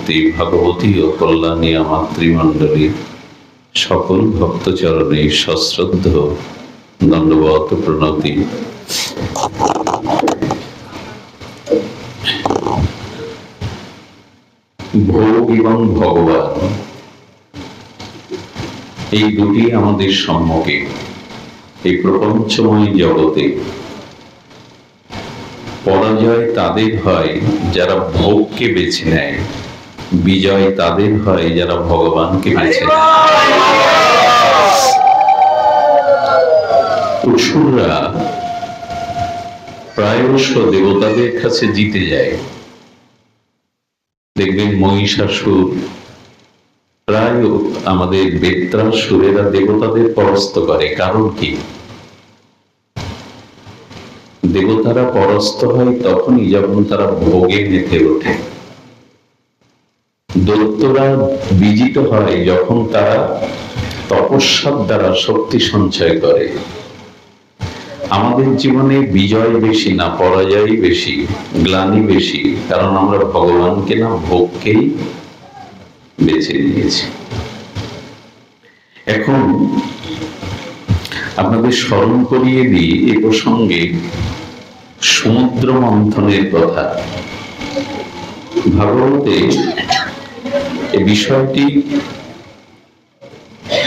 প্রেমমূর্তি ভগবতী ও কল্যাণীয় মাতৃমণ্ডলীর সকল ভক্তচরণে সশ্রদ্ধ দণ্ডবত প্রণতি। ভোগ এবং ভগবান এই দুটি আমাদের সম্মুখে এই প্রপঞ্চময় জগতে। পরাজয় তাদের হয় যারা ভোগকে বেছে নেয়, বিজয় তাদের হয় যারা ভগবানকে বেছে নেয়। অসুররা প্রায়শ দেবতাদের কাছে জিতে যায়। দেখবেন মহিষাসুর, প্রায় আমাদের বেত্রাসুরেরা দেবতাদের পরাস্ত করে। কারণ কি? দেবতারা পরাস্ত হয় তখনই যখন তারা ভোগে মেতে ওঠে। দৈত্যরা বিজিত হয় যখন তারা তপস্যার দ্বারা শক্তি সঞ্চয় করে। আমাদের জীবনে বিজয় বেশি না, পরাজয় বেশি, গ্লানি বেশি, কারণ আমরা ভগবানকে না ভোগকেই বেছে নিয়েছি। এখন আপনাদের স্মরণ করিয়ে দিই এ প্রসঙ্গে সমুদ্র মন্থনের কথা। ভাগবতে এই বিষয়টি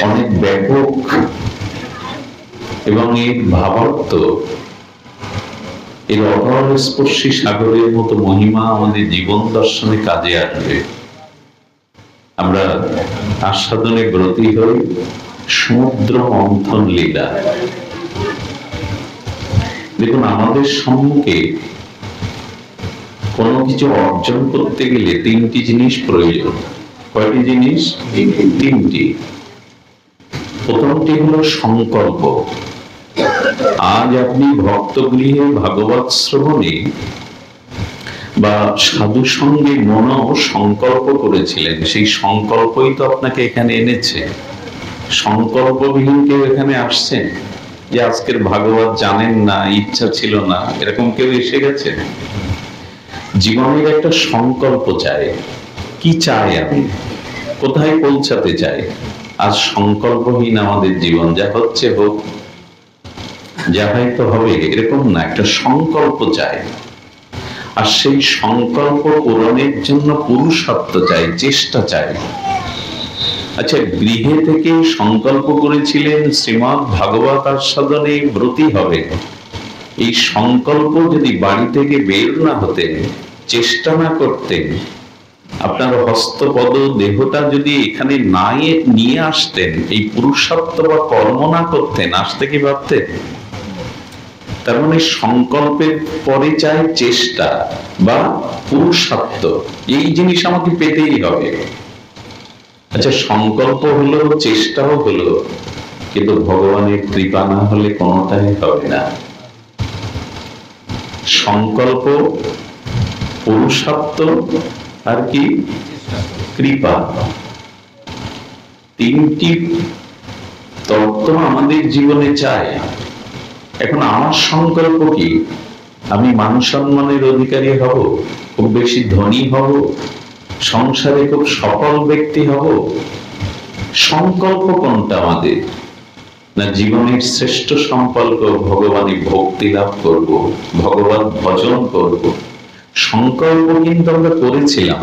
অনেক ব্যাপক এবং এর ভাবার্থ, এর অপরস্পর্শী সাগরের মতো মহিমা আমাদের জীবন দর্শনে কাজে আসবে। আমরা আস্বাদনে ব্রতী হই সমুদ্র মন্থন লীলা। দেখুন, আমাদের সম্মুখে কোনো কিছু অর্জন করতে গেলে তিনটি জিনিস প্রয়োজন। কয়টি জিনিস? তিনটি। প্রথমটি হলো সংকল্প। আজ আপনি ভক্তগৃহে ভাগবত শ্রবণে বা সাধু সঙ্গে মনো সংকল্প করেছিলেন, সেই সংকল্পই তো আপনাকে এখানে এনেছে। সংকল্পবিহীন কেউ এখানে আসছেন যে আজকের ভাগবত জানেন না, ইচ্ছা ছিল না, এরকম কেউ এসে গেছে? জীবনের একটা সংকল্প চাই। কি চাই আমি? কোথায় পৌঁছাতে চাই? আজ সংকল্পহীন আমাদের জীবন। যা হচ্ছে হোক, যা হয়তো হবে, এরকম না, একটা সংকল্প চাই। আর সেই সংকল্প পূরণের জন্য পুরুষার্থ চাই, চেষ্টা চাই। আচ্ছা, গৃহে থেকে সংকল্প করেছিলেন শ্রীমদ্ ভাগবত আস্বাদনে ব্রতী হবে। এই সংকল্প যদি বাড়ি থেকে বের না হতেন, চেষ্টা না করতেন, আপনার হস্তপদ দেহটা যদি এখানে না নিয়ে আসতেন, এই পুরুষার্থ বা কর্ম না করতেন, আসতে কি ভাবতেন? তার মানে সংকল্পের পরে চাই চেষ্টা বা পুরুষার্থ। এই জিনিস আমাকে পেতেই হবে। আচ্ছা, সংকল্প হলো, চেষ্টাও হলো, কিন্তু ভগবানের কৃপা না হলে কোনোটাই হবে না। সংকল্প, পুরুষার্থ আর কি? কৃপা। তিনটি তত্ত্ব আমাদের জীবনে চাই। এখন আমার সংকল্প কি? আমি মান সম্মানের অধিকারী হব, খুব বেশি ধনী হব, সংসারে খুব সফল ব্যক্তি হব? সংকল্প কোনটা আমাদের? না জীবনের শ্রেষ্ঠ সম্পর্ক ভগবানে ভক্তি লাভ করব, ভগবত ভজন করব। সংকল্প কিন্তু আমরা করেছিলাম।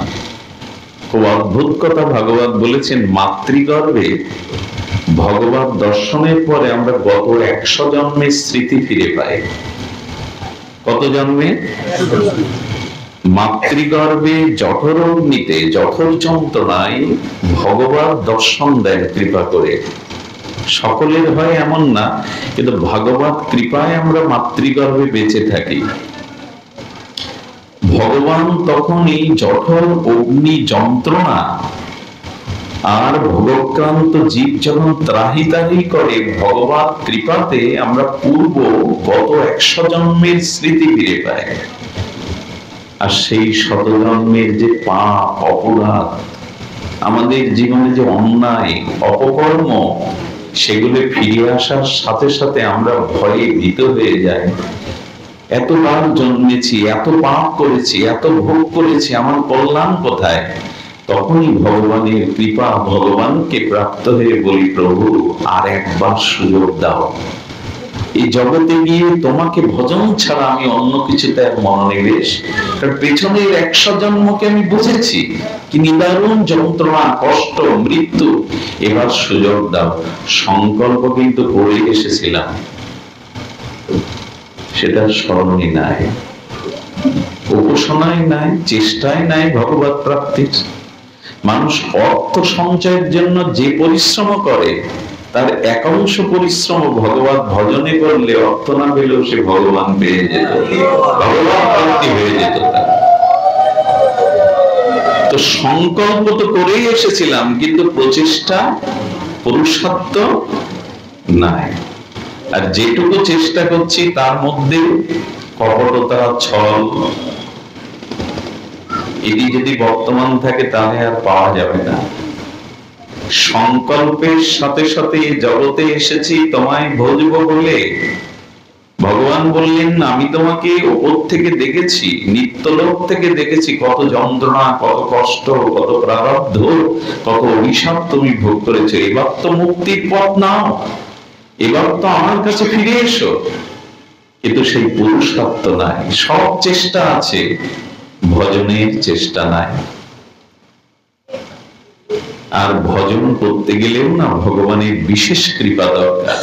খুব অদ্ভুত কথা ভাগবত বলেছেন, মাতৃগর্ভে ভগবত দর্শনের পরে আমরা গত 100 জন্মের স্মৃতি ফিরে পাই। কত জন্মে? মাতৃগর্ভে জঠর অগ্নিতে, জঠর যন্ত্রণায় ভগবত দর্শন দেন কৃপা করে। সকলের হয় এমন না, কিন্তু ভগবত কৃপায় আমরা মাতৃগর্ভে বেঁচে থাকি। ভগবান তখন এই জঠর অগ্নি যন্ত্রণা আর ভোগক্রান্ত জীব যখন ত্রাহি তাহি করে, ভগবত কৃপাতে আমরা পূর্ব গত 100 জন্মের স্মৃতি ফিরে পাই। আর সেই 100 জন্মের যে পাপ অপরাধ, আমাদের জীবনে যে অন্যায় অপকর্ম, সেগুলো ফিরে আসার সাথে সাথে আমরা ভয়ে ভীত হয়ে যাই। এতবার জন্মেছি, এত পাপ করেছি, এত ভোগ করেছি, আমার কল্যাণ কোথায়? তখনই ভগবানের কৃপা, ভগবানকে প্রাপ্ত হয়ে বলি, প্রভু আর একবার সুযোগ দাও, এই জগতে গিয়ে তোমাকে ভজন ছাড়া আমি অন্য কিছুতে মনোনিবেশ, কারণ পেছনের 100 জন্মকে আমি বুঝেছি কি নিদারুণ যন্ত্রণা, কষ্ট, মৃত্যু, এবার সুযোগ দাও। সংকল্প কিন্তু করে এসেছিলাম, সেটা স্মরণই নাই, উপাসনায় নাই, চেষ্টায় নাই ভগবত প্রাপ্তির। মানুষ অর্থ সঞ্চয়ের জন্য যে পরিশ্রম করে, তার একাংশ পরিশ্রম ভগবত ভজনে করলে অর্থ না পেলেও সে ভগবান পেয়ে যেত, ভগবান প্রাপ্তি হয়ে যেত। তো সংকল্প তো করেই এসেছিলাম, কিন্তু প্রচেষ্টা, পুরুষার্থ নাই। আর যেটুকু চেষ্টা করছি তার মধ্যে কপটতা, ছল, এটি যদি বর্তমান থাকে তাহলে আর পাওয়া যাবে না। সংকল্পের সাথে সাথে জগতে এসেছি তোমায় ভজব বলে। ভগবান বললেন, আমি তোমাকে ওপর থেকে দেখেছি, নিত্যলোক থেকে দেখেছি, কত যন্ত্রণা, কত কষ্ট, কত প্রারব্ধ, কত অভিশাপ তুমি ভোগ করেছো। এবার তো মুক্তির পথ নাও, এবার তো আমার কাছে ফিরে এসো। কিন্তু সেই পুরুষার্থ নাই, সব চেষ্টা আছে, ভজনের চেষ্টা নাই। আর ভজন করতে গেলেও না ভগবানের বিশেষ কৃপা দরকার।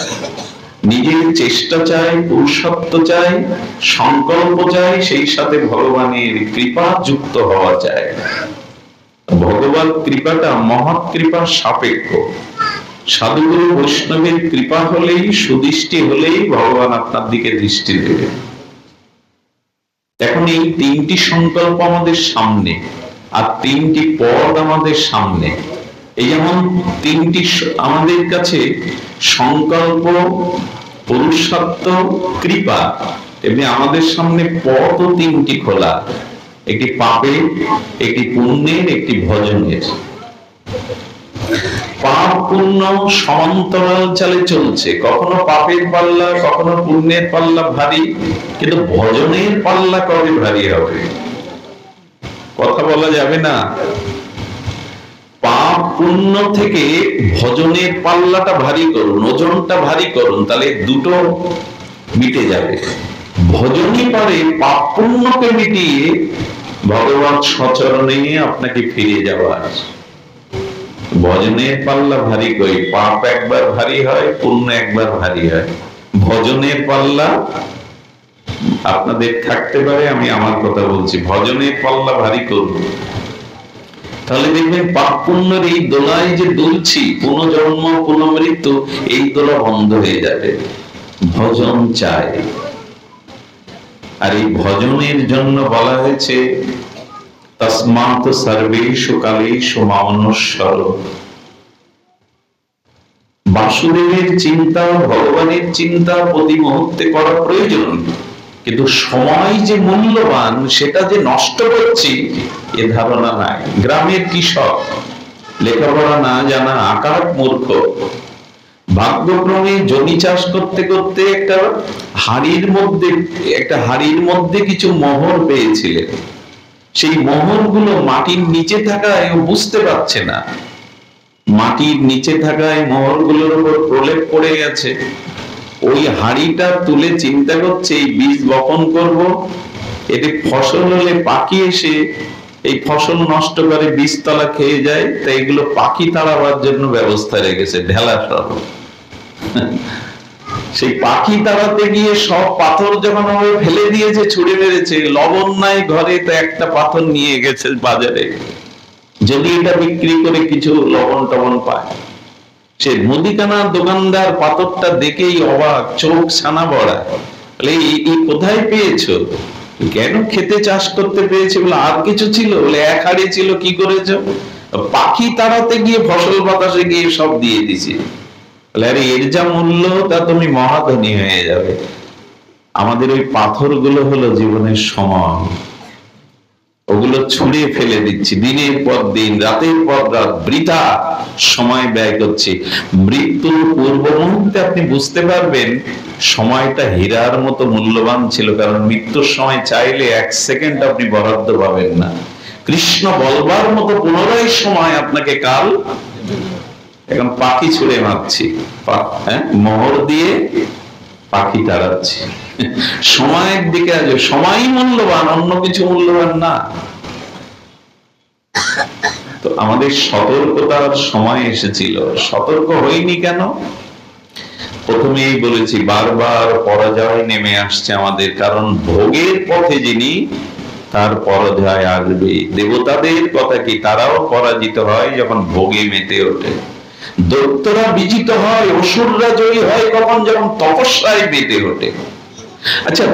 নিজের চেষ্টা চাই, পুরুষার্থ চাই, সংকল্প চাই, সেই সাথে ভগবানের কৃপা যুক্ত হওয়া চাই। ভগবত কৃপাটা মহৎ কৃপার সাপেক্ষ। সাধুগুরু বৈষ্ণবের কৃপা হলেই, সুদৃষ্টি হলেই ভগবান আপনার দিকে দৃষ্টি দেবে। এখন এই 3টি সংকল্প আমাদের সামনে, আর 3টি পদ আমাদের সামনে। এই যেমন 3টি আমাদের কাছে সংকল্প, পুরুষার্থ, কৃপা, এমনি আমাদের সামনে পথও 3টি খোলা। একটি পাপের, একটি পুণ্যের, একটি ভজনের। পাপ পুণ্য সমান্তরাল চালে চলছে, কখনো পাপের পাল্লা, কখনো পুণ্যের পাল্লা ভারী, কিন্তু ভজনের পাল্লা কবে ভারী হবে কথা বলা যাবে না। পাপ পুণ্য থেকে ভজনের পাল্লাটা ভারী করুন, ওজনটা ভারী করুন, তাহলে দুটো মিটে যাবে। ভজনই পারে পাপ পুণ্যকে মিটিয়ে ভগবান সচরণে আপনাকে ফিরে যাওয়ার। ভজনের পাল্লা ভারী কই, পাপ একবার ভারী হয়, পুণ্য একবার ভারী হয়। ভজনের পাল্লা আপনাদের থাকতে পারে, আমি আমার কথা বলছি, ভজনের পাল্লা ভারী করুন, তাহলে দেখবেন পাপ পুণ্যের এই দোলায় যে দুলছি, পুনর্জন্ম পুনর্মৃত্যু, এই দোলা বন্ধ হয়ে যাবে। ভজন চাই। আর এই ভজনের জন্য বলা হয়েছে, তস্মাৎ সর্বেষু কালেষু মামনুষ্যর। বাসুদেবের চিন্তা, ভগবানের চিন্তা প্রতি মুহূর্তে করা প্রয়োজন, কিন্তু সময় যে মূল্যবান সেটা যে নষ্ট করছি এ ধারণা নাই। গ্রামের কৃষক, লেখাপড়া না জানা আকার মূর্খ, ভাগ্যক্রমে জমি চাষ করতে করতে একটা হাড়ির মধ্যে কিছু মোহর পেয়েছিলেন। সেই মোহরগুলো মাটির নিচে থাকায় ও বুঝতে পারছে না, মাটির নিচে থাকায় মোহরগুলোর উপর প্রলেপ পড়ে গেছে। ওই হাড়িটা তুলে চিন্তা করছে, এই বীজ বপন করব, এতে ফসল হলে পাখি এসে এই ফসল নষ্ট করে, বীজতলা খেয়ে যায়, তাই এগুলো পাখি তাড়াবার জন্য ব্যবস্থা রেখেছে ঢেলা সহ। সেই পাখি তাড়াতে গিয়ে সব পাথর যখন ফেলে দিয়েছে, ছুড়ে মেরেছে, লবণ নাই ঘরে, তো একটা পাথর নিয়ে গেছে বাজারে, যদি এটা বিক্রি করে কিছু লবণ টবণ পায়। সে মুদিখানার দোকানদার পাথরটা দেখেই অবাক, চোখ ছানা বড়া, বলে এই কোথায় পেয়েছো? কেন? খেতে চাষ করতে পেয়েছে। বলে আর কিছু ছিল? বলে এক হাড়ি ছিল। কি করেছো? পাখি তাড়াতে গিয়ে ফসল বাতাসে গিয়ে সব দিয়ে দিছি। বলে আরে এর যা মূল্য, তা তুমি মহাধনী হয়ে যাবে। আমাদের ওই পাথরগুলো হলো জীবনের সময়, ওগুলো ছুঁড়ে ফেলে দিচ্ছি দিনের পর দিন, রাতের পর রাত, বৃথা সময় ব্যয় করছি। মৃত্যুর পূর্ব মুহূর্তে আপনি বুঝতে পারবেন সময়টা হীরার মতো মূল্যবান ছিল, কারণ মৃত্যুর সময় চাইলে 1 সেকেন্ড আপনি বরাদ্দ পাবেন না। কৃষ্ণ বলবার মতো পুনরায় সময় আপনাকে কাল এখন পাখি ছুড়ে মারছি, মোহর দিয়ে পাখি তাড়াচ্ছি। সময়ের দিকে আজ সময়ই মূল্যবান, অন্য কিছু মূল্যবান না। তো আমাদের সতর্কতার সময় এসেছিল, সতর্ক হইনি কেন? প্রথমেই বলেছি, বারবার পরাজয় নেমে আসছে আমাদের, কারণ ভোগের পথে যিনি, তার পরাজয় আসবে। দেবতাদের কথা কি, তারাও পরাজিত হয় যখন ভোগে মেতে ওঠে। দৈত্যরা বিজিত হয়, অসুররা জয়ী হয় কখন, যখন তপস্যায় মেতে ওঠে। আচ্ছা,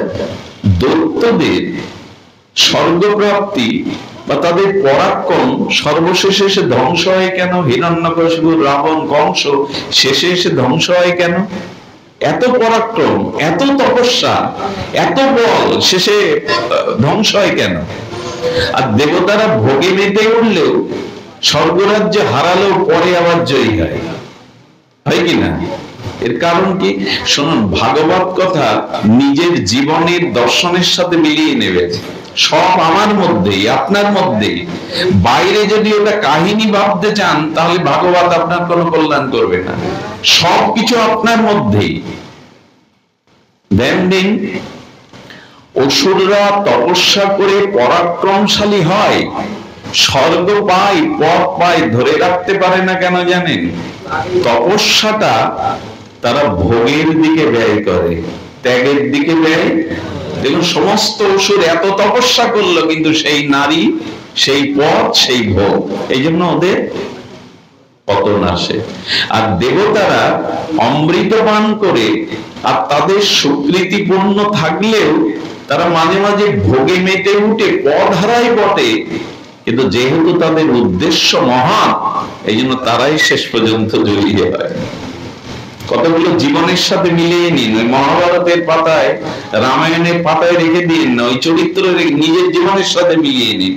দৈত্যদের স্বর্গপ্রাপ্তি বা তাদের পরাক্রম সর্বশেষে এসে ধ্বংস হয় কেন? হিরণ্যকশিপু, রাবণ, কংস শেষে এসে ধ্বংস হয় কেন? এত পরাক্রম, এত তপস্যা, এত বল শেষে ধ্বংস হয় কেন? আর দেবতারা ভোগে মেতে উঠলেও, স্বর্গরাজ্য হারালেও পরে আবার জয়ী হয়, হয় কিনা? এর কারণ কি? শুনুন, ভাগবত কথা নিজের জীবনের দর্শনের সাথে মিলিয়ে নেবে। সব আমার মধ্যেই, আপনার মধ্যেই। বাইরে যদি ওটা কাহিনী ভাবতে চান, তাহলে ভাগবত আপনার কোনো কল্যাণ করবে না। সবকিছু আপনার মধ্যেই। ধ্যান দিন, অসুররা তপস্যা করে পরাক্রমশালী হয়, স্বর্গ পায়, পথ পায়, ধরে রাখতে পারে না কেন জানেন? তপস্যাটা তারা ভোগের দিকে ব্যয় করে, ত্যাগের দিকে ব্যয়। দেখুন, সমস্ত অসুর এত তপস্যা করলো, কিন্তু সেই নারী, সেই পথ, সেই ভোগ, এই জন্য ওদের পতন আসে। আর দেবতারা অমৃত পান করে, আর তাদের সুকৃতিপূর্ণ থাকলেও তারা মাঝে মাঝে ভোগে মেতে উঠে পথ হারায় বটে, কিন্তু যেহেতু তাদের উদ্দেশ্য মহান, এই জন্য তারাই শেষ পর্যন্ত জয়ী হয়। কতগুলো জীবনের সাথে মিলিয়ে নিন। ওই মহাভারতের পাতায়, রামায়ণের পাতায় রেখে দিন না, ওই চরিত্র নিজের জীবনের সাথে মিলিয়ে নিন।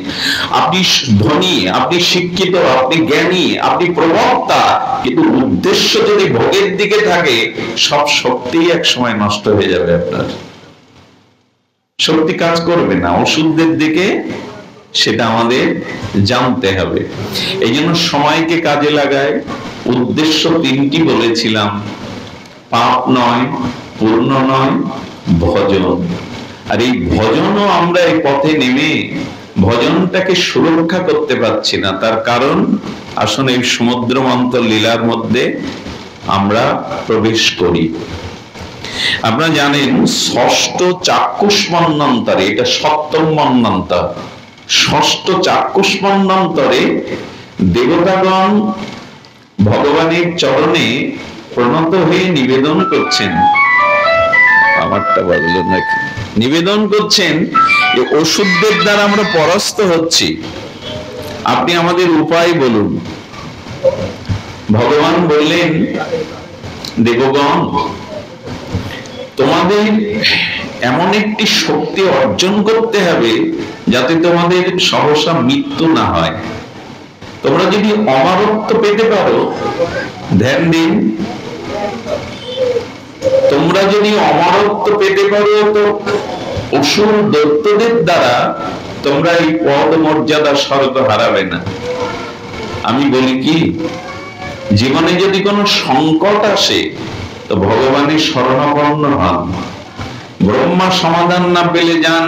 আপনি ধনী, আপনি শিক্ষিত, আপনি জ্ঞানী, আপনি প্রবক্তা, কিন্তু উদ্দেশ্য যদি ভোগের দিকে থাকে, সব শক্তি এক সময় নষ্ট হয়ে যাবে। আপনার শক্তি কাজ করবে না ওষুধের দিকে, সেটা আমাদের জানতে হবে। এই জন্য সময়কে কাজে লাগায়। উদ্দেশ্য তিনটি বলেছিলাম, পাপ নয়, পূর্ণ নয়, ভজন। আর এই ভজনও আমরা এই পথে নেমে ভজনটাকে সুরক্ষা করতে পারছি না। তার কারণ, আসলে এই সমুদ্র মন্থন লীলার মধ্যে আমরা প্রবেশ করি। আপনারা জানেন, ষষ্ঠ চাক্ষুষ মন্বন্তরে, এটা সপ্তম মন্বন্তর, ষষ্ঠ চাক্ষুষ মন্বন্তরে দেবতাগণ ভগবানের চরণে প্রণত হয়ে নিবেদন করছেন, আমারটা বললো নাকি, নিবেদন করছেন যে ওষুধের দ্বারা আমরা পরাস্ত হচ্ছি, আপনি আমাদের উপায় বলুন। ভগবান বললেন, দেবগণ, তোমাদের এমন একটি শক্তি অর্জন করতে হবে যাতে তোমাদের সহসা মৃত্যু না হয়। তোমরা যদি অমরত্ব পেতে পারো, ধ্যান দিন, তোমরা যদি অমরত্ব পেতে পারো, তো অসুর দৈত্যদের দ্বারা তোমরা এই পদ মর্যাদা স্বর্গ হারাবে না। আমি বলি কি, জীবনে যদি কোনো সংকট আসে, তো ভগবানের শরণাপন্ন হন। ব্রহ্মা সমাধান না পেলে যান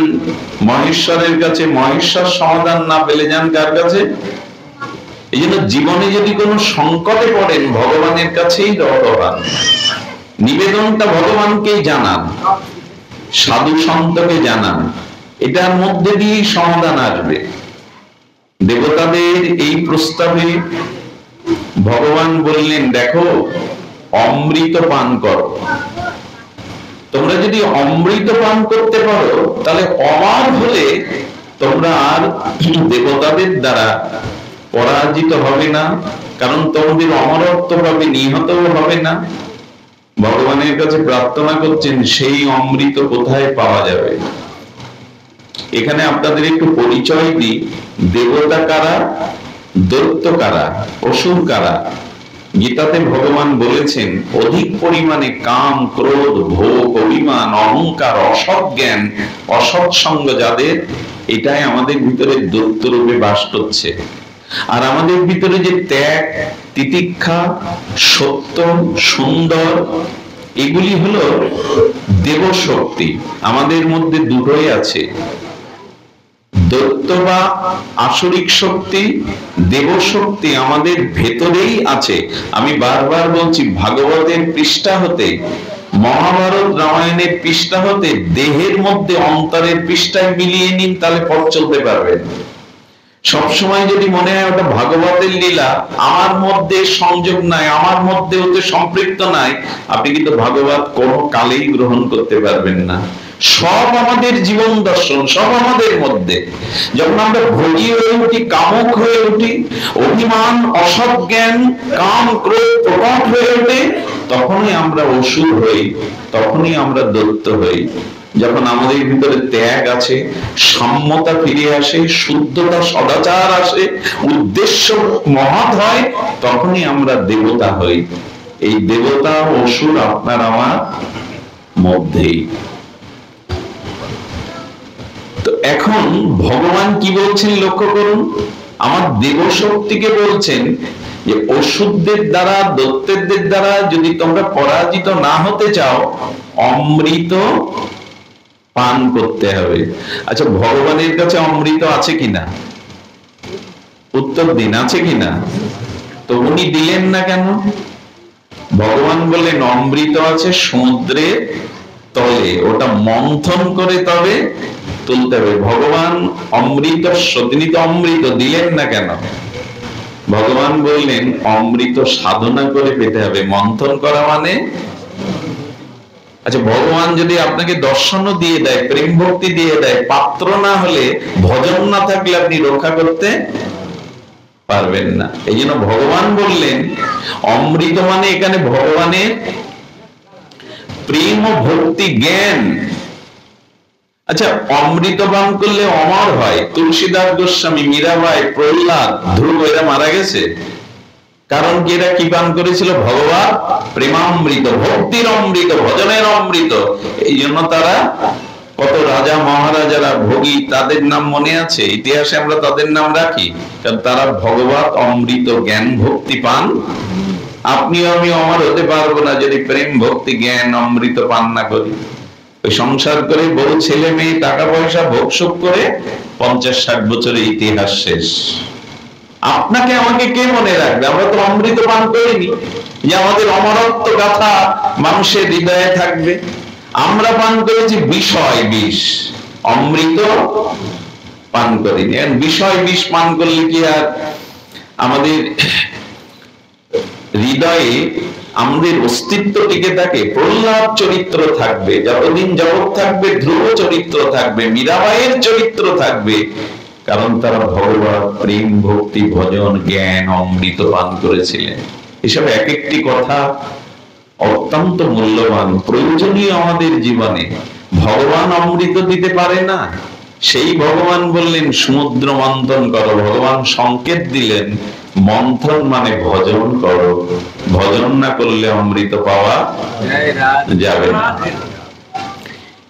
মহেশ্বরের কাছে, মহেশ্বর সমাধান না পেলে যান কার কাছে? এই জন্য জীবনে যদি কোনো সংকটে পড়েন, ভগবানের কাছেই রত হন। নিবেদনটা ভগবানকেই জানান, সাধু সন্তকে জানান, এটার মধ্যে দিয়েই সমাধান আসবে। দেবতাদের এই প্রস্তাবে ভগবান বললেন, দেখো, অমৃত পান করো। তোমরা যদি অমৃত পান করতে পারো, তাহলে অমর হলে তোমরা আর দেবতাদের দ্বারা পরাজিত হবে না, কারণ তোমাদের অমরত্ব পাবে, নিহতও হবে না। ভগবানের কাছে প্রার্থনা করছেন, সেই অমৃত কোথায় পাওয়া যাবে। এখানে আপনাদের একটু পরিচয় দিই, দেবতা কারা, দৈত্য কারা, অসুর কারা। গীতাতে ভগবান বলেছেন, অধিক পরিমাণে কাম, ক্রোধ, ভোগ, অভিমান, অহংকার, অসৎ জ্ঞান, অসৎ সঙ্গ যাদের, এটাই আমাদের ভিতরে দৈত্য রূপে বাস করছে। আর আমাদের ভিতরে যে ত্যাগ, তিতিক্ষা, সত্য, সুন্দর, এগুলি হলো দেব শক্তি। আমাদের মধ্যে দুটোই আছে, দৈত্য বা আসরিক শক্তি, দেব শক্তি আমাদের ভেতরেই আছে। আমি বারবার বলছি, ভাগবতের পৃষ্ঠা হতে, মহাভারত রামায়ণের পৃষ্ঠা হতে দেহের মধ্যে অন্তরের পৃষ্ঠায় মিলিয়ে নিন, তাহলে পথ চলতে পারবেন। সবসময় যদি মনে হয় ওটা ভাগবতের লীলা, আমার মধ্যে সংযোগ নাই, আমার মধ্যে ওতে সম্পৃক্ত নাই, আপনি কিন্তু ভাগবত কোনো কালেই গ্রহণ করতে পারবেন না। সব আমাদের জীবন দর্শন, সব আমাদের মধ্যে। যখন আমরা ভোগী হয়ে উঠি, কামক হয়ে উঠি, অভিমান, অসৎ জ্ঞান, কাম, ক্রোধ প্রকট হয়ে ওঠে, তখনই আমরা অসুর হই, তখনই আমরা দৈত্য হই। যখন আমাদের ভিতরে ত্যাগ আছে, সাম্যতা ফিরে আসে, শুদ্ধতা, সদাচার আসে, উদ্দেশ্য মহৎ হয়, তখনই আমরা দেবতা হই। এই দেবতা অসুর আপনার আমার মধ্যেই। তো এখন ভগবান কি বলছেন লক্ষ্য করুন, আমার দেব শক্তিকে বলছেন যে অসুরদের দ্বারা, দৈত্যদের দ্বারা যদি তোমরা পরাজিত না হতে চাও, অমৃত পান করতে হবে। আচ্ছা, ভগবানের কাছে অমৃত আছে কিনা? উত্তর দিন, আছে কিনা? তো উনি দিলেন না কেন? ভগবান বললেন অমৃত আছে সমুদ্রের তলে, ওটা মন্থন করে তবে তুলতে হবে। ভগবান অমৃত, তিনি তো অমৃত দিলেন না কেন? ভগবান বললেন অমৃত সাধনা করে পেতে হবে। মন্থন করা মানে, আচ্ছা, ভগবান যদি আপনাকে দর্শনও দিয়ে দেয়, প্রেম ভক্তি দিয়ে দেয়, পাত্র না হলে, ভজন না থাকলে আপনি রক্ষা করতে পারবেন না। এই জন্য ভগবান বললেন অমৃত মানে এখানে ভগবানের প্রেম ও ভক্তি, জ্ঞান। আচ্ছা, অমৃত পান করলে অমর হয়। তুলসীদাস গোস্বামী, মীরাবাই, প্রহ্লাদ, ধ্রুব, এরা মারা গেছে। কারণ কি? এরা কি পান করেছিল? ভগবান প্রেমামৃত, ভক্তির অমৃত, ভজনের অমৃত। এই জন্য তারা, কত রাজা মহারাজারা ভোগী, তাদের নাম মনে আছে, ইতিহাসে আমরা তাদের নাম রাখি, কারণ তারা ভগবত অমৃত জ্ঞান ভক্তি পান। আপনিও আমি অমর হতে পারবো না যদি প্রেম ভক্তি জ্ঞান অমৃত পান না করি। ওই সংসার করে বড় ছেলে মেয়ে, টাকা পয়সা, ভোগ সুখ করে 50-60 বছরের ইতিহাস শেষ। আপনাকে আমাকে কে মনে রাখবে? আমরা তো অমৃত পান করিনি যে আমাদের অমরত্ব গাথা মানুষের হৃদয়ে থাকবে। আমরা পান করেছি বিষয় বিষ, অমৃত পান করিনি। বিষয় বিষ পান করলে কি আর আমাদের হৃদয়ে আমাদের অস্তিত্ব টিকে থাকে? প্রহ্লাদ চরিত্র থাকবে, যতদিন জগৎ থাকবে ধ্রুব চরিত্র থাকবে, মীরাবাইয়ের চরিত্র থাকবে, কারণ তারা ভগবত প্রেম ভক্তি ভজন জ্ঞান অমৃত পান করেছিলেন। এসব এক একটি কথা অত্যন্ত মূল্যবান, প্রয়োজনীয় আমাদের জীবনে। ভগবান অমৃত দিতে পারে না, সেই ভগবান বললেন সমুদ্র মন্থন করো। ভগবান সংকেত দিলেন মন্থন মানে ভজন করো, ভজন না করলে অমৃত পাওয়া যাবে না।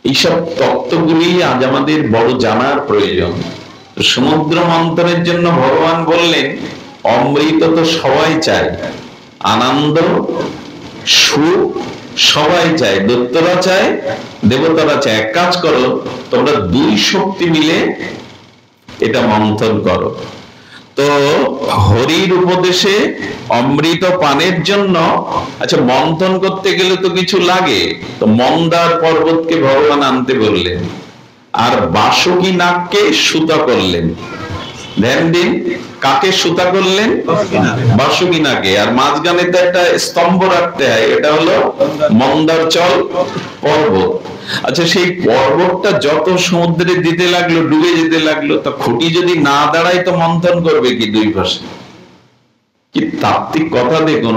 এইসব তত্ত্বগুলি আজ আমাদের বড় জানার প্রয়োজন। সমুদ্র মন্থনের জন্য ভগবান বললেন অমৃত তো সবাই চায়, আনন্দ সুখ সবাই চায়, দৈত্যরা চায়, দেবতারা চায়। এক কাজ করো, তোমরা দুই শক্তি মিলে এটা মন্থন করো। তো হরির উপদেশে অমৃত পানের জন্য, আচ্ছা, মন্থন করতে গেলে তো কিছু লাগে, তো মন্দার পর্বতকে ভগবান আনতে বললেন, আর বাসুকী নাগকে সুতা করলেন। ধ্যান দিন, কাকে সুতা করলেন? বাসুকী নাগে। আর মাঝখানে তো একটা স্তম্ভ রাখতে হয়, এটা হলো মন্দারচল পর্বত। আচ্ছা, সেই পর্বতটা যত সমুদ্রে দিতে লাগলো, ডুবে যেতে লাগলো, তা খুঁটি যদি না দাঁড়ায় তো মন্থন করবে কি দুই পাশে? কি তাত্ত্বিক কথা দেখুন।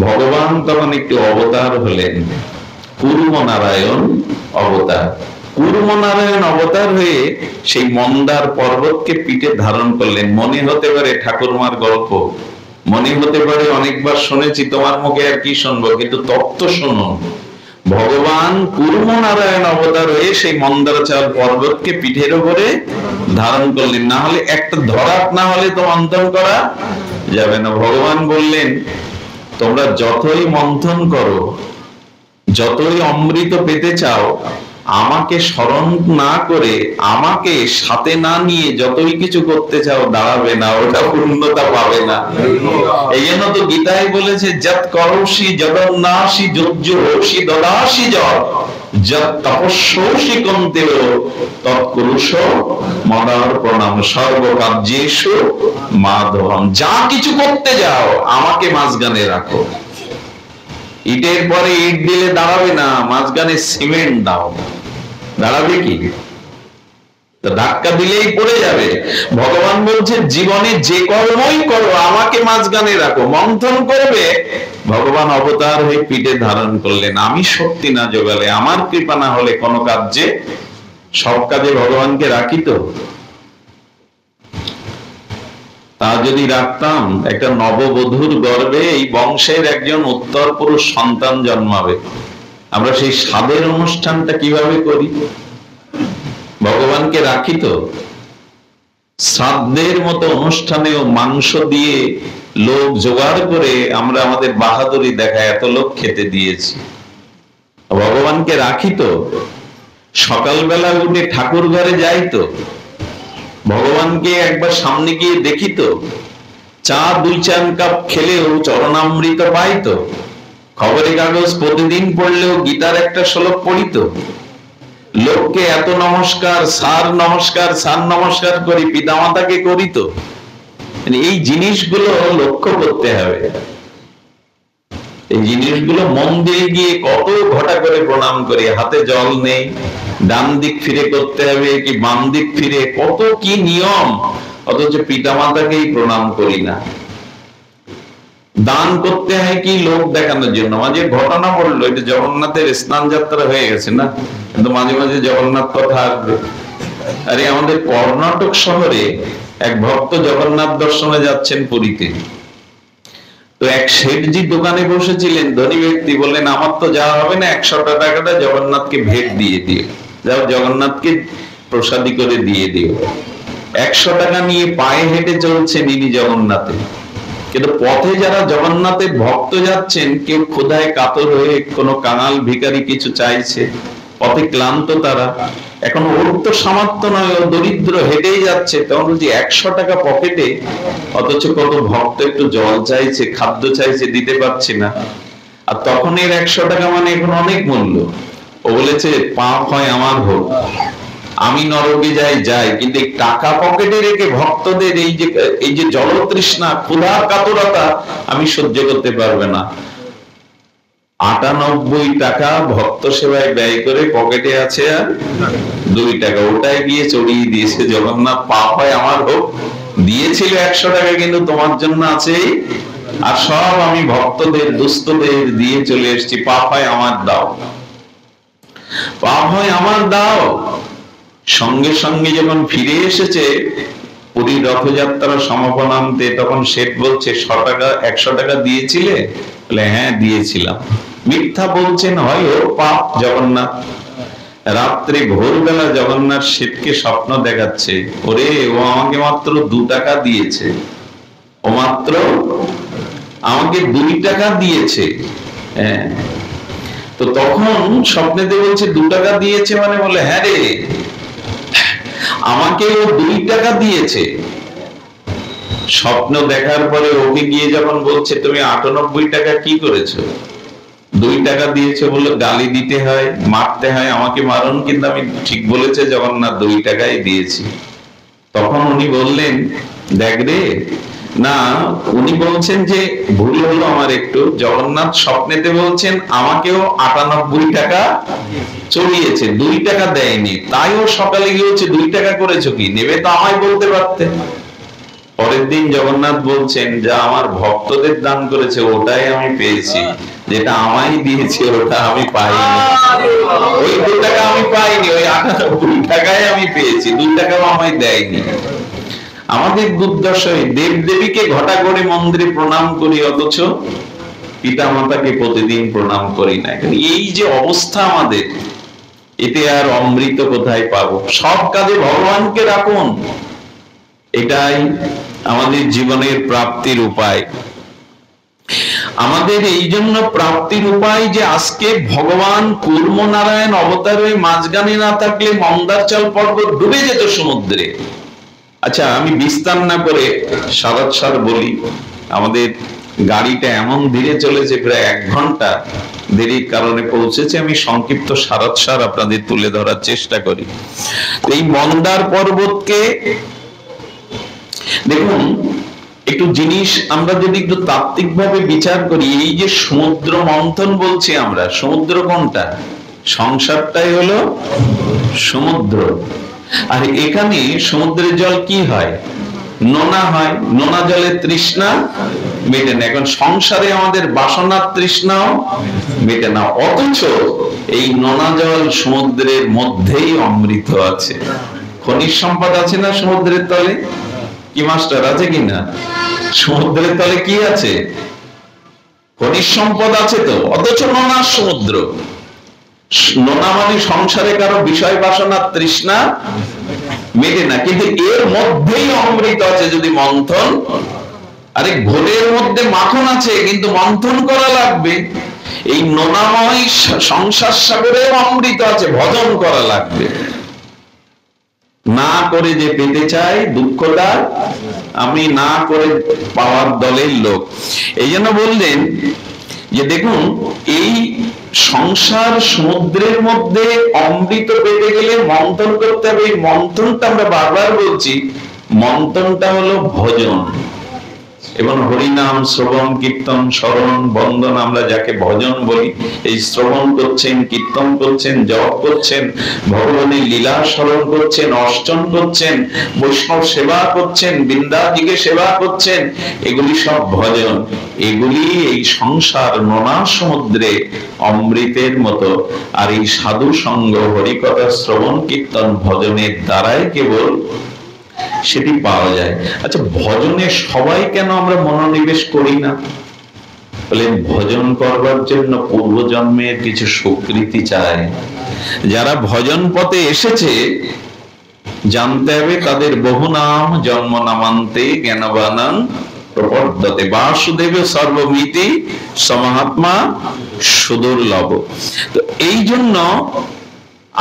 ভগবান তখন একটি অবতার হলেন, কুর্ম নারায়ণ অবতার। কুর্ম নারায়ণ অবতার হয়ে সেই মন্দার পর্বতকে পিঠে ধারণ করলেন। মনে হতে পারে ঠাকুরমার গল্প, মনে হতে পারে অনেকবার শুনেছি, তোমার মুখে আর কি শুনবো, কিন্তু তত্ত্ব শুনুন। ভগবান কুর্ম নারায়ণ অবতার হয়ে সেই মন্দারচল পর্বতকে পিঠের উপরে ধারণ করলেন, না হলে একটা ধরাত না হলে তো মন্থন করা যাবে না। ভগবান বললেন তোমরা যতই মন্থন করো, যতই অমৃত পেতে চাও, আমাকে স্মরণ না করে, আমাকে সাথে না নিয়ে যতই কিছু করতে চাও দাঁড়াবে না, ওটা পূর্ণতা পাবে না। এই জন্য তো গীতায় বলেছে যৎ করোষি জগন্নাসি যজ্জোষি দদাসি যৎ যৎ তপস্যোষি কন্তেয় তৎকুরুষ মদার্পণম সর্বকার্যেষু মাধবম। যা কিছু করতে যাও আমাকে মাঝখানে রাখো। ইটের পরে ইট দিলে দাঁড়াবে না, মাঝখানে সিমেন্ট দাও, দাঁড়াবে কি? ধাক্কা দিলেই পড়ে যাবে। ভগবান বলছে জীবনে যে কর্মই করো আমাকে মাঝখানে রাখো। মন্থন করবে, ভগবান অবতার হয়ে পিঠে ধারণ করলেন। আমি শক্তি না জোগালে, আমার কৃপা না হলে কোন কাজে, সব কাজে ভগবানকে রাখি তো। তা যদি রাখতাম, একটা নববধূর গর্ভে এই বংশের একজন উত্তর পুরুষ সন্তান জন্মাবে। আমরা সেই সাধের অনুষ্ঠানটা কিভাবে করি? ভগবানকে রাখি তো। শ্রাদ্ধের মতো অনুষ্ঠানেও মাংস দিয়ে লোক জোগাড় করে আমরা আমাদের বাহাদুরি দেখায় এত লোক খেতে দিয়েছি। ভগবানকে রাখি তো। সকালবেলা উঠে ঠাকুর ঘরে যাই তো, ভগবানকে একবার সামনে গিয়ে দেখি তো, চা 2-4 কাপ খেলেও চরণামৃত পাই তো, খবরের কাগজ প্রতিদিন পড়লেও গীতার একটা শ্লোক পড়ি তো, লোককে এত নমস্কার, স্যার নমস্কার, স্যার নমস্কার করি, পিতামাতাকে করি তো। এই জিনিসগুলো লক্ষ্য করতে হবে। এই জিনিসগুলো মন্দিরে গিয়ে কত ঘটা করে প্রণাম করি, হাতে জল নেই, ডান দিক ফিরে করতে হবে কি বাম দিক ফিরে, কত কি নিয়ম, অথচ পিতামাতাকেই প্রণাম করি না। দান করতে হয় কি লোক দেখানোর জন্য। মাঝে ঘটনা বললো, এটা জগন্নাথের স্নান যাত্রা হয়ে গেছে না, কিন্তু মাঝে মাঝে জগন্নাথ কথা আসবে। আরে আমাদের কর্ণাটক শহরে এক ভক্ত জগন্নাথ দর্শনে যাচ্ছেন পুরীতে। তো এক শেঠজি দোকানে বসেছিলেন, ধনী ব্যক্তি, বললেন আমার তো যাওয়া হবে না, 100 টাকাটা জগন্নাথকে ভেট দিয়ে দিও, যাও জগন্নাথকে প্রসাদী করে দিয়ে দিও। 100 টাকা নিয়ে পায়ে হেঁটে চলছেন ইনি জগন্নাথে। কিন্তু পথে যারা জগন্নাথের ভক্ত যাচ্ছেন, কেউ ক্ষুধায় কাতর হয়ে কোনো কাঙাল ভিখারি কিছু চাইছে, পথে ক্লান্ত তারা, এখন ওর তো সামর্থ্য নয়, ও দরিদ্র, হেঁটেই যাচ্ছে, তখন বলছি 100 টাকা পকেটে, অথচ কত ভক্ত একটু জল চাইছে, খাদ্য চাইছে, দিতে পারছি না। আর তখন এর 100 টাকা মানে এখন অনেক মূল্য। ও বলেছে পাপ হয় আমার হোক, আমি নরকে যাই, কিন্তু এই টাকা পকেটে রেখে ভক্তদের এই যে জলতৃষ্ণা, ক্ষুধার কাতরতা আমি সহ্য করতে পারবে না। 98 টাকা ভক্ত সেবায় ব্যয় করে পকেটে আছে আর 2 টাকা, ওটাই গিয়ে চড়িয়ে দিয়েছে জগন্নাথ। পাপ হয় আমার হোক, দিয়েছিল 100 টাকা, কিন্তু তোমার জন্য আছে, আর সব আমি ভক্তদের দুস্থদের দিয়ে চলে এসেছি, পাপ হয় আমার দাও, পাপ হয় আমার দাও। সঙ্গে সঙ্গে যখন ফিরে এসেছে পুরীর রথযাত্রার সমাপনান্তে, তখন শেঠ বলছে 100 টাকা দিয়েছিলে? বলে হ্যাঁ দিয়েছিলাম। মিথ্যা বলছেন, হয় ও পাপ। জগন্নাথ রাত্রে ভোরবেলা জগন্নাথ শেঠকে স্বপ্ন দেখাচ্ছে, ওরে ও আমাকে মাত্র 2 টাকা দিয়েছে, ও মাত্র আমাকে 2 টাকা দিয়েছে। হ্যাঁ, তো তখন স্বপ্নেতে বলছে 2 টাকা দিয়েছে মানে, বলে হ্যাঁ রে, আমাকে ও 2 টাকা দিয়েছে। স্বপ্ন দেখার পরে ওকে গিয়ে যখন বলছে তুমি 98 টাকা কি করেছো? 2 টাকা দিয়েছে বলে গালি দিতে হয়, মারতে হয়, আমাকে মারুন, কিন্তু আমি ঠিক বলেছে জগন্নাথ 2 টাকাই দিয়েছি। তখন উনি বললেন দেখ রে, না, উনি বলছেন যে ভুল হলো আমার একটু, জগন্নাথ স্বপ্নেতে বলছেন আমাকেও 98 টাকা চড়িয়েছে, 2 টাকা দেয়নি, তাই ও সকালে গিয়েছে 2 টাকা করেছো কি, নেবে তো আমায় বলতে পারতে। পরের দিন জগন্নাথ বলছেন যা আমার ভক্তদের দান করেছে ওটাই আমি পেয়েছি, যেটা আমায় দিয়েছে ওটা আমি পাইনি, ওই 2 টাকা আমি পাইনি, ওই 98 টাকায় আমি পেয়েছি, 2 টাকাও আমায় দেয়নি। আমাদের দুর্দশায় দেব দেবীকে ঘটা করে মন্দিরে প্রণাম করি, অথচ পিতা মাতাকে প্রতিদিন প্রণাম করি না। এই যে অবস্থা আমাদের, এতে আর অমৃত কোথায় পাবো? সব কাজে ভগবানকে রাখুন, এটাই আমাদের জীবনের প্রাপ্তির উপায়। আমাদের এই জন্য প্রাপ্তির উপায় যে আজকে ভগবান কূর্মনারায়ণ অবতারে মাঝখানে না থাকলে মন্দারচল পর্বত ডুবে যেত সমুদ্রে। আচ্ছা, আমি বিস্তার না করে সারাৎসার বলি। আমাদের গাড়িটা এমন ধীরে চলেছে, প্রায় 1 ঘন্টা দেরির কারণে পৌঁছেছে। আমি সংক্ষিপ্ত সারাৎসার আপনাদের তুলে ধরার চেষ্টা করি। এই মন্দার পর্বতকে দেখুন, একটু জিনিস আমরা যদি একটু তাত্ত্বিক ভাবে বিচার করি, এই যে সমুদ্র মন্থন বলছি আমরা, সমুদ্র কোনটা? সংসারটাই হলো সমুদ্র। আর এখানে সমুদ্রের জল কি হয়? নোনা হয়। নোনা জলের তৃষ্ণা মেটে না। এখন সংসারে আমাদের বাসনার তৃষ্ণাও মেটে না, অথচ এই নোনা জল সমুদ্রের মধ্যেই অমৃত আছে। খনিজ সম্পদ আছে না সমুদ্রের তলে? কি মাস্টার, আছে কিনা? সমুদ্রের তলে কি আছে? খনিজ সম্পদ আছে তো, অথচ নোনা সমুদ্র। নোনা মানে সংসারে কারো বিষয় বাসনার তৃষ্ণা মেটে না, কিন্তু এর মধ্যেই অমৃত আছে যদি মন্থন। আরে ঘোলের মধ্যে মাখন আছে, কিন্তু মন্থন করা লাগবে। এই নোনাময় সংসার সাগরে অমৃত আছে, ভজন করা লাগবে। না করে যে পেতে চাই দুঃখটা, আমি না করে পাওয়ার দলের লোক। এই জন্য বললেন যে দেখুন, এই সংসার সমুদ্রের মধ্যে অমৃত পেতে গেলে মন্থন করতে হবে। এই মন্থনটা আমরা বারবার বলছি, মন্থনটা হলো ভজন। এবং হরিনাম শ্রবণ কীর্তন স্মরণ বন্দন, আমরা যাকে ভজন বলি, এই শ্রবণ করছেন, কীর্তন করছেন, জপ করছেন, ভগবানের লীলা স্মরণ করছেন, অর্চন করছেন, বৈষ্ণব সেবা করছেন, বৃন্দাজিকে সেবা করছেন, এগুলি সব ভজন। এগুলি এই সংসার নোনা সমুদ্রে অমৃতের মতো। আর এই সাধু সঙ্গ, হরিকথা শ্রবণ কীর্তন ভজনের দ্বারাই কেবল সেটি পাওয়া যায়। আচ্ছা, ভজনে সবাই কেন আমরা মনোনিবেশ করি না? বলেন, ভজন করবার জন্য পূর্বজন্মের কিছু স্বীকৃতি চায়। যারা ভজন পথে এসেছে, জানতে হবে তাদের বহু নাম জন্ম নামান্তে জ্ঞানবানাং প্রবর্ধতে বাসুদেব সর্বমিতি সমহাত্মা সুদুর্লভ। তো এই জন্য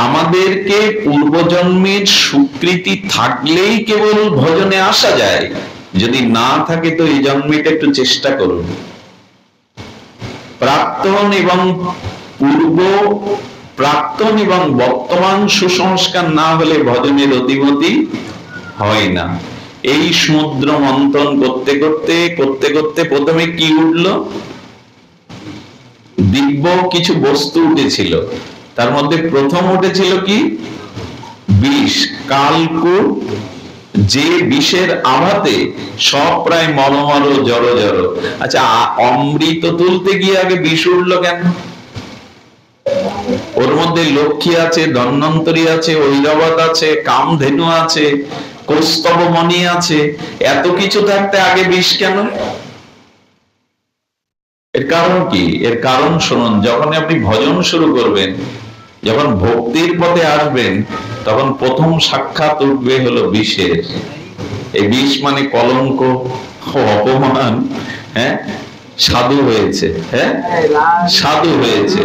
আমাদেরকে পূর্বজন্মের স্বীকৃতি থাকলেই কেবল ভজনে আসা যায়। যদি না থাকে তো এই জন্মেটা একটু চেষ্টা করুন। প্রাক্তন এবং বর্তমান সুসংস্কার না হলে ভজনের অধিমতি হয় না। এই সমুদ্র মন্থন করতে করতে প্রথমে কি উঠলো? দিব্য কিছু বস্তু উঠেছিল। তার মধ্যে প্রথম উঠেছিল কি? বিষ, কালকূট, যে বিষের আঘাতে সব প্রায় মরমর জড় জড়। আচ্ছা, অমৃত তুলতে গিয়ে আগে বিষ উঠলো কেন? ওর মধ্যে লক্ষ্মী আছে, ধন্বন্তরী আছে, ঐরাবত আছে, কামধেনু আছে, কৌস্তবমণি আছে, এত কিছু থাকতে আগে বিষ কেন? এর কারণ কি? এর কারণ শুনুন। যখন আপনি ভজন শুরু করবেন, যখন ভক্তির পথে আসবেন, তখন প্রথম সাক্ষাৎ উঠবে হলো বিষের। এই বিষ মানে কলঙ্ক, অপমান। হ্যাঁ, সাধু হয়েছে, হ্যাঁ সাধু হয়েছে।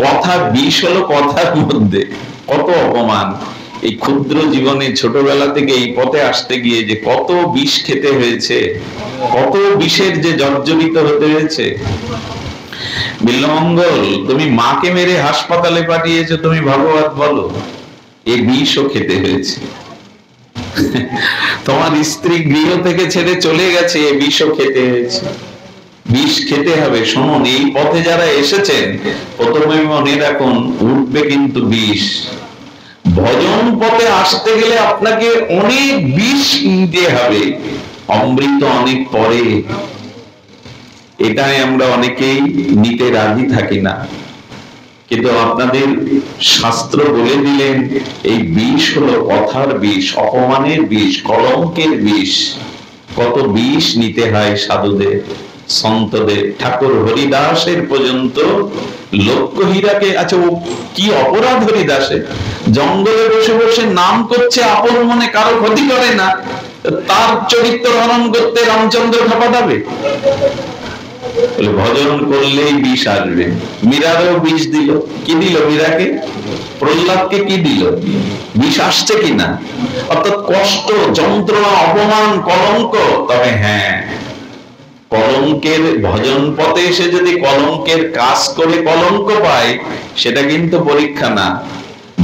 কথা বিষ হলো কথার মধ্যে, কত অপমান। এই ক্ষুদ্র জীবনে ছোটবেলা থেকে এই পথে আসতে গিয়ে যে কত বিষ খেতে হয়েছে, কত বিষের যে জর্জরিত হতে হয়েছে। বিল্লমঙ্গল, তুমি মাকে মেরে হাসপাতালে পাঠিয়েছো, তুমি ভাগবত বলো, এই বিষও খেতে হয়েছে। তোমার স্ত্রী গৃহ থেকে ছেড়ে চলে গেছে, এই বিষও খেতে হয়েছে। বিষ খেতে হবে। শুনুন, এই পথে যারা এসেছেন, প্রথমে মনে রাখুন, উঠবে কিন্তু বিষ। ভজন পথে আসতে গেলে আপনাকে অনেক বিষ নিতে হবে, অমৃত অনেক পরে। এটাই আমরা অনেকেই নিতে রাজি থাকি না। কিন্তু আপনাদের শাস্ত্র বলে দিলেন, এই বিষ হলো কথার বিষ, অপমানের বিষ, কলঙ্কের বিষ। কত বিষ নিতে হয় সাধুদের। সন্তদের, ঠাকুর হরিদাসের পর্যন্ত লক্ষ্য হীরাকে, আচ্ছা ও কি অপরাধ হরিদাসে? জঙ্গলে বসে বসে নাম করছে, আপন মনে কারো ক্ষতি করে না, তার চরিত্র হরণ করতে রামচন্দ্র খাপাটাবে? ভজন করলেই বিষ আসবে। মীরারও বিষ দিল। কি দিল মীরাকে? প্রহ্লাদকে কি দিল? বিষ আসছে কিনা? অর্থাৎ কষ্ট, যন্ত্রণা, অপমান, কলঙ্ক। তবে হ্যাঁ, কলঙ্কের ভজন পথে এসে যদি কলঙ্কের কাজ করে কলঙ্ক পায়, সেটা কিন্তু পরীক্ষা না।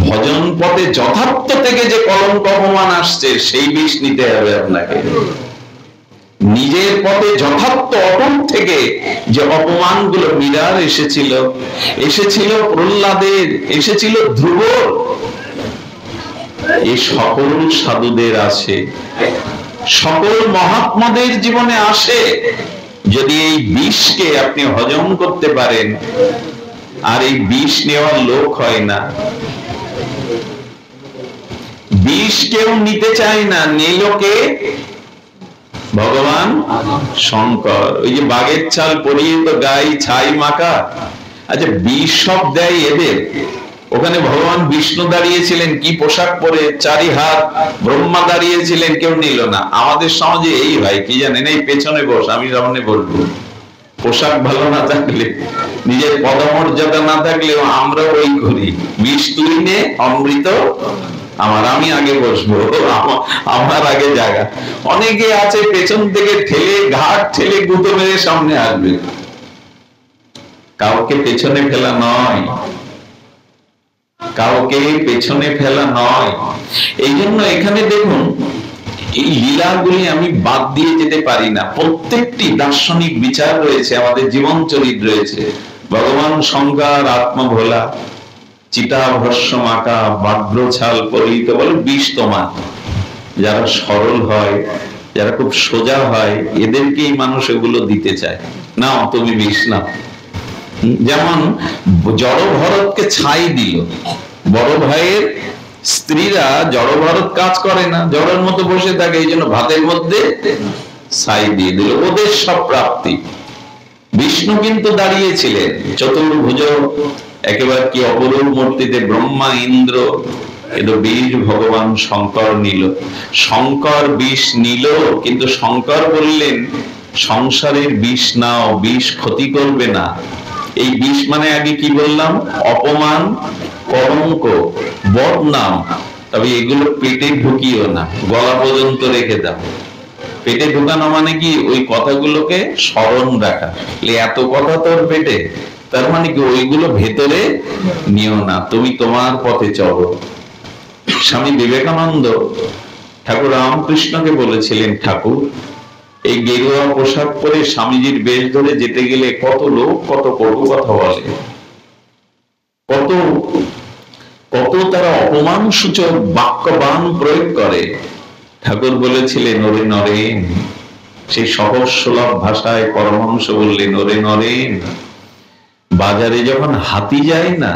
ভজন পথে যথার্থ থেকে যে কলঙ্ক অপমান আসছে, সেই বিষ নিতে হবে আপনাকে। নিজের পথে যথার্থ অটল থেকে যে অপমানগুলো মীরার এসেছিল প্রহ্লাদের, এসেছিল ধ্রুবর, এই সকল সাধুদের আসে, সকল মহাত্মাদের জীবনে আসে। যদি এই বিষকে আপনি হজম করতে পারেন, আর এই বিষ নেওয়ার লোক হয় না, বিষ কেউ নিতে চায় না, নিলোকে ভগবান শঙ্কর। ওই যে বাঘের ছাল পরিয়ে তো গায়ে ছাই মাখা, আচ্ছা বিষ সব দেয় এদের। ওখানে ভগবান বিষ্ণু দাঁড়িয়েছিলেন কি পোশাক পরে, চারি হাত, ব্রহ্মা দাঁড়িয়েছিলেন, কেউ নিল না। আমাদের সমাজে এই হয় কি জানেন, এই পেছনে বস, আমি সামনে বলবো। পোশাক ভালো না থাকলে, নিজের পদমর্যাদা না থাকলেও আমরা ওই করি, বিষ তুই নে, অমৃত আমার, আমি আগে বসবো, আমার আগে জায়গা। অনেকে আছে পেছন থেকে ঠেলে, ঘাট ঠেলে গুঁতো মেরে সামনে আসবে। কাউকে পেছনে ফেলা নয়, কাউকে পেছনে ফেলা নয়। এই জন্য এখানে দেখুন, এই লীলাগুলি আমি বাদ দিয়ে যেতে পারি না। প্রত্যেকটি দার্শনিক বিচার রয়েছে, আমাদের জীবন চরিত রয়েছে। ভগবান শঙ্কর আত্মভোলা, চিতাভস্য মাখা, বাদ্র ছাল পরিহিত, বলে বিষ তোমার। যারা সরল হয়, যারা খুব সোজা হয়, এদেরকেই মানুষ এগুলো দিতে চায়। নাও তুমি বিষ নাও। যেমন জড় ভরতকে ছাই দিল, বড় ভাইয়ের স্ত্রীরা জড় ভরত কাজ করে না, জড়ের মতো বসে থাকে, এই জন্য ভাতের মধ্যে ছাই দিয়ে দিল, ওদের সব প্রাপ্তি। বিষ্ণু কিন্তু দাঁড়িয়েছিলেন চতুর্ভুজ, একেবারে কি অপরূপ মূর্তিতে, ব্রহ্মা ইন্দ্র, কিন্তু বিষ ভগবান শঙ্কর নিল। শঙ্কর বিষ নিল, কিন্তু শঙ্কর বললেন সংসারের বিষ নাও, বিষ ক্ষতি করবে না। এই বিষ মানে আগে কি বললাম, অপমান, কলঙ্ক, বদনাম। তবে এগুলো পেটে ঢুকিও না, গলা পর্যন্ত রেখে দাও। পেটে ঢুকানো মানে কি, ওই কথাগুলোকে স্মরণ রাখা। এত কথা তোর পেটে, তার মানে কি ওইগুলো ভেতরে নিও না, তুমি তোমার পথে চলো। স্বামী বিবেকানন্দ ঠাকুর রামকৃষ্ণকে বলেছিলেন, ঠাকুর এই গেরুয়া পোশাক পরে স্বামীজির বেশ ধরে যেতে গেলে কত লোক কত কটু কথা বলে, কত কত তারা অপমান সূচক বাক্যবাণ প্রয়োগ করে। ঠাকুর বলেছিলেন, ওরে নরেন, সেই সহজ সুলভ ভাষায় পরমহংস বললেন, ওরে নরেন, বাজারে যখন হাতি যায় না,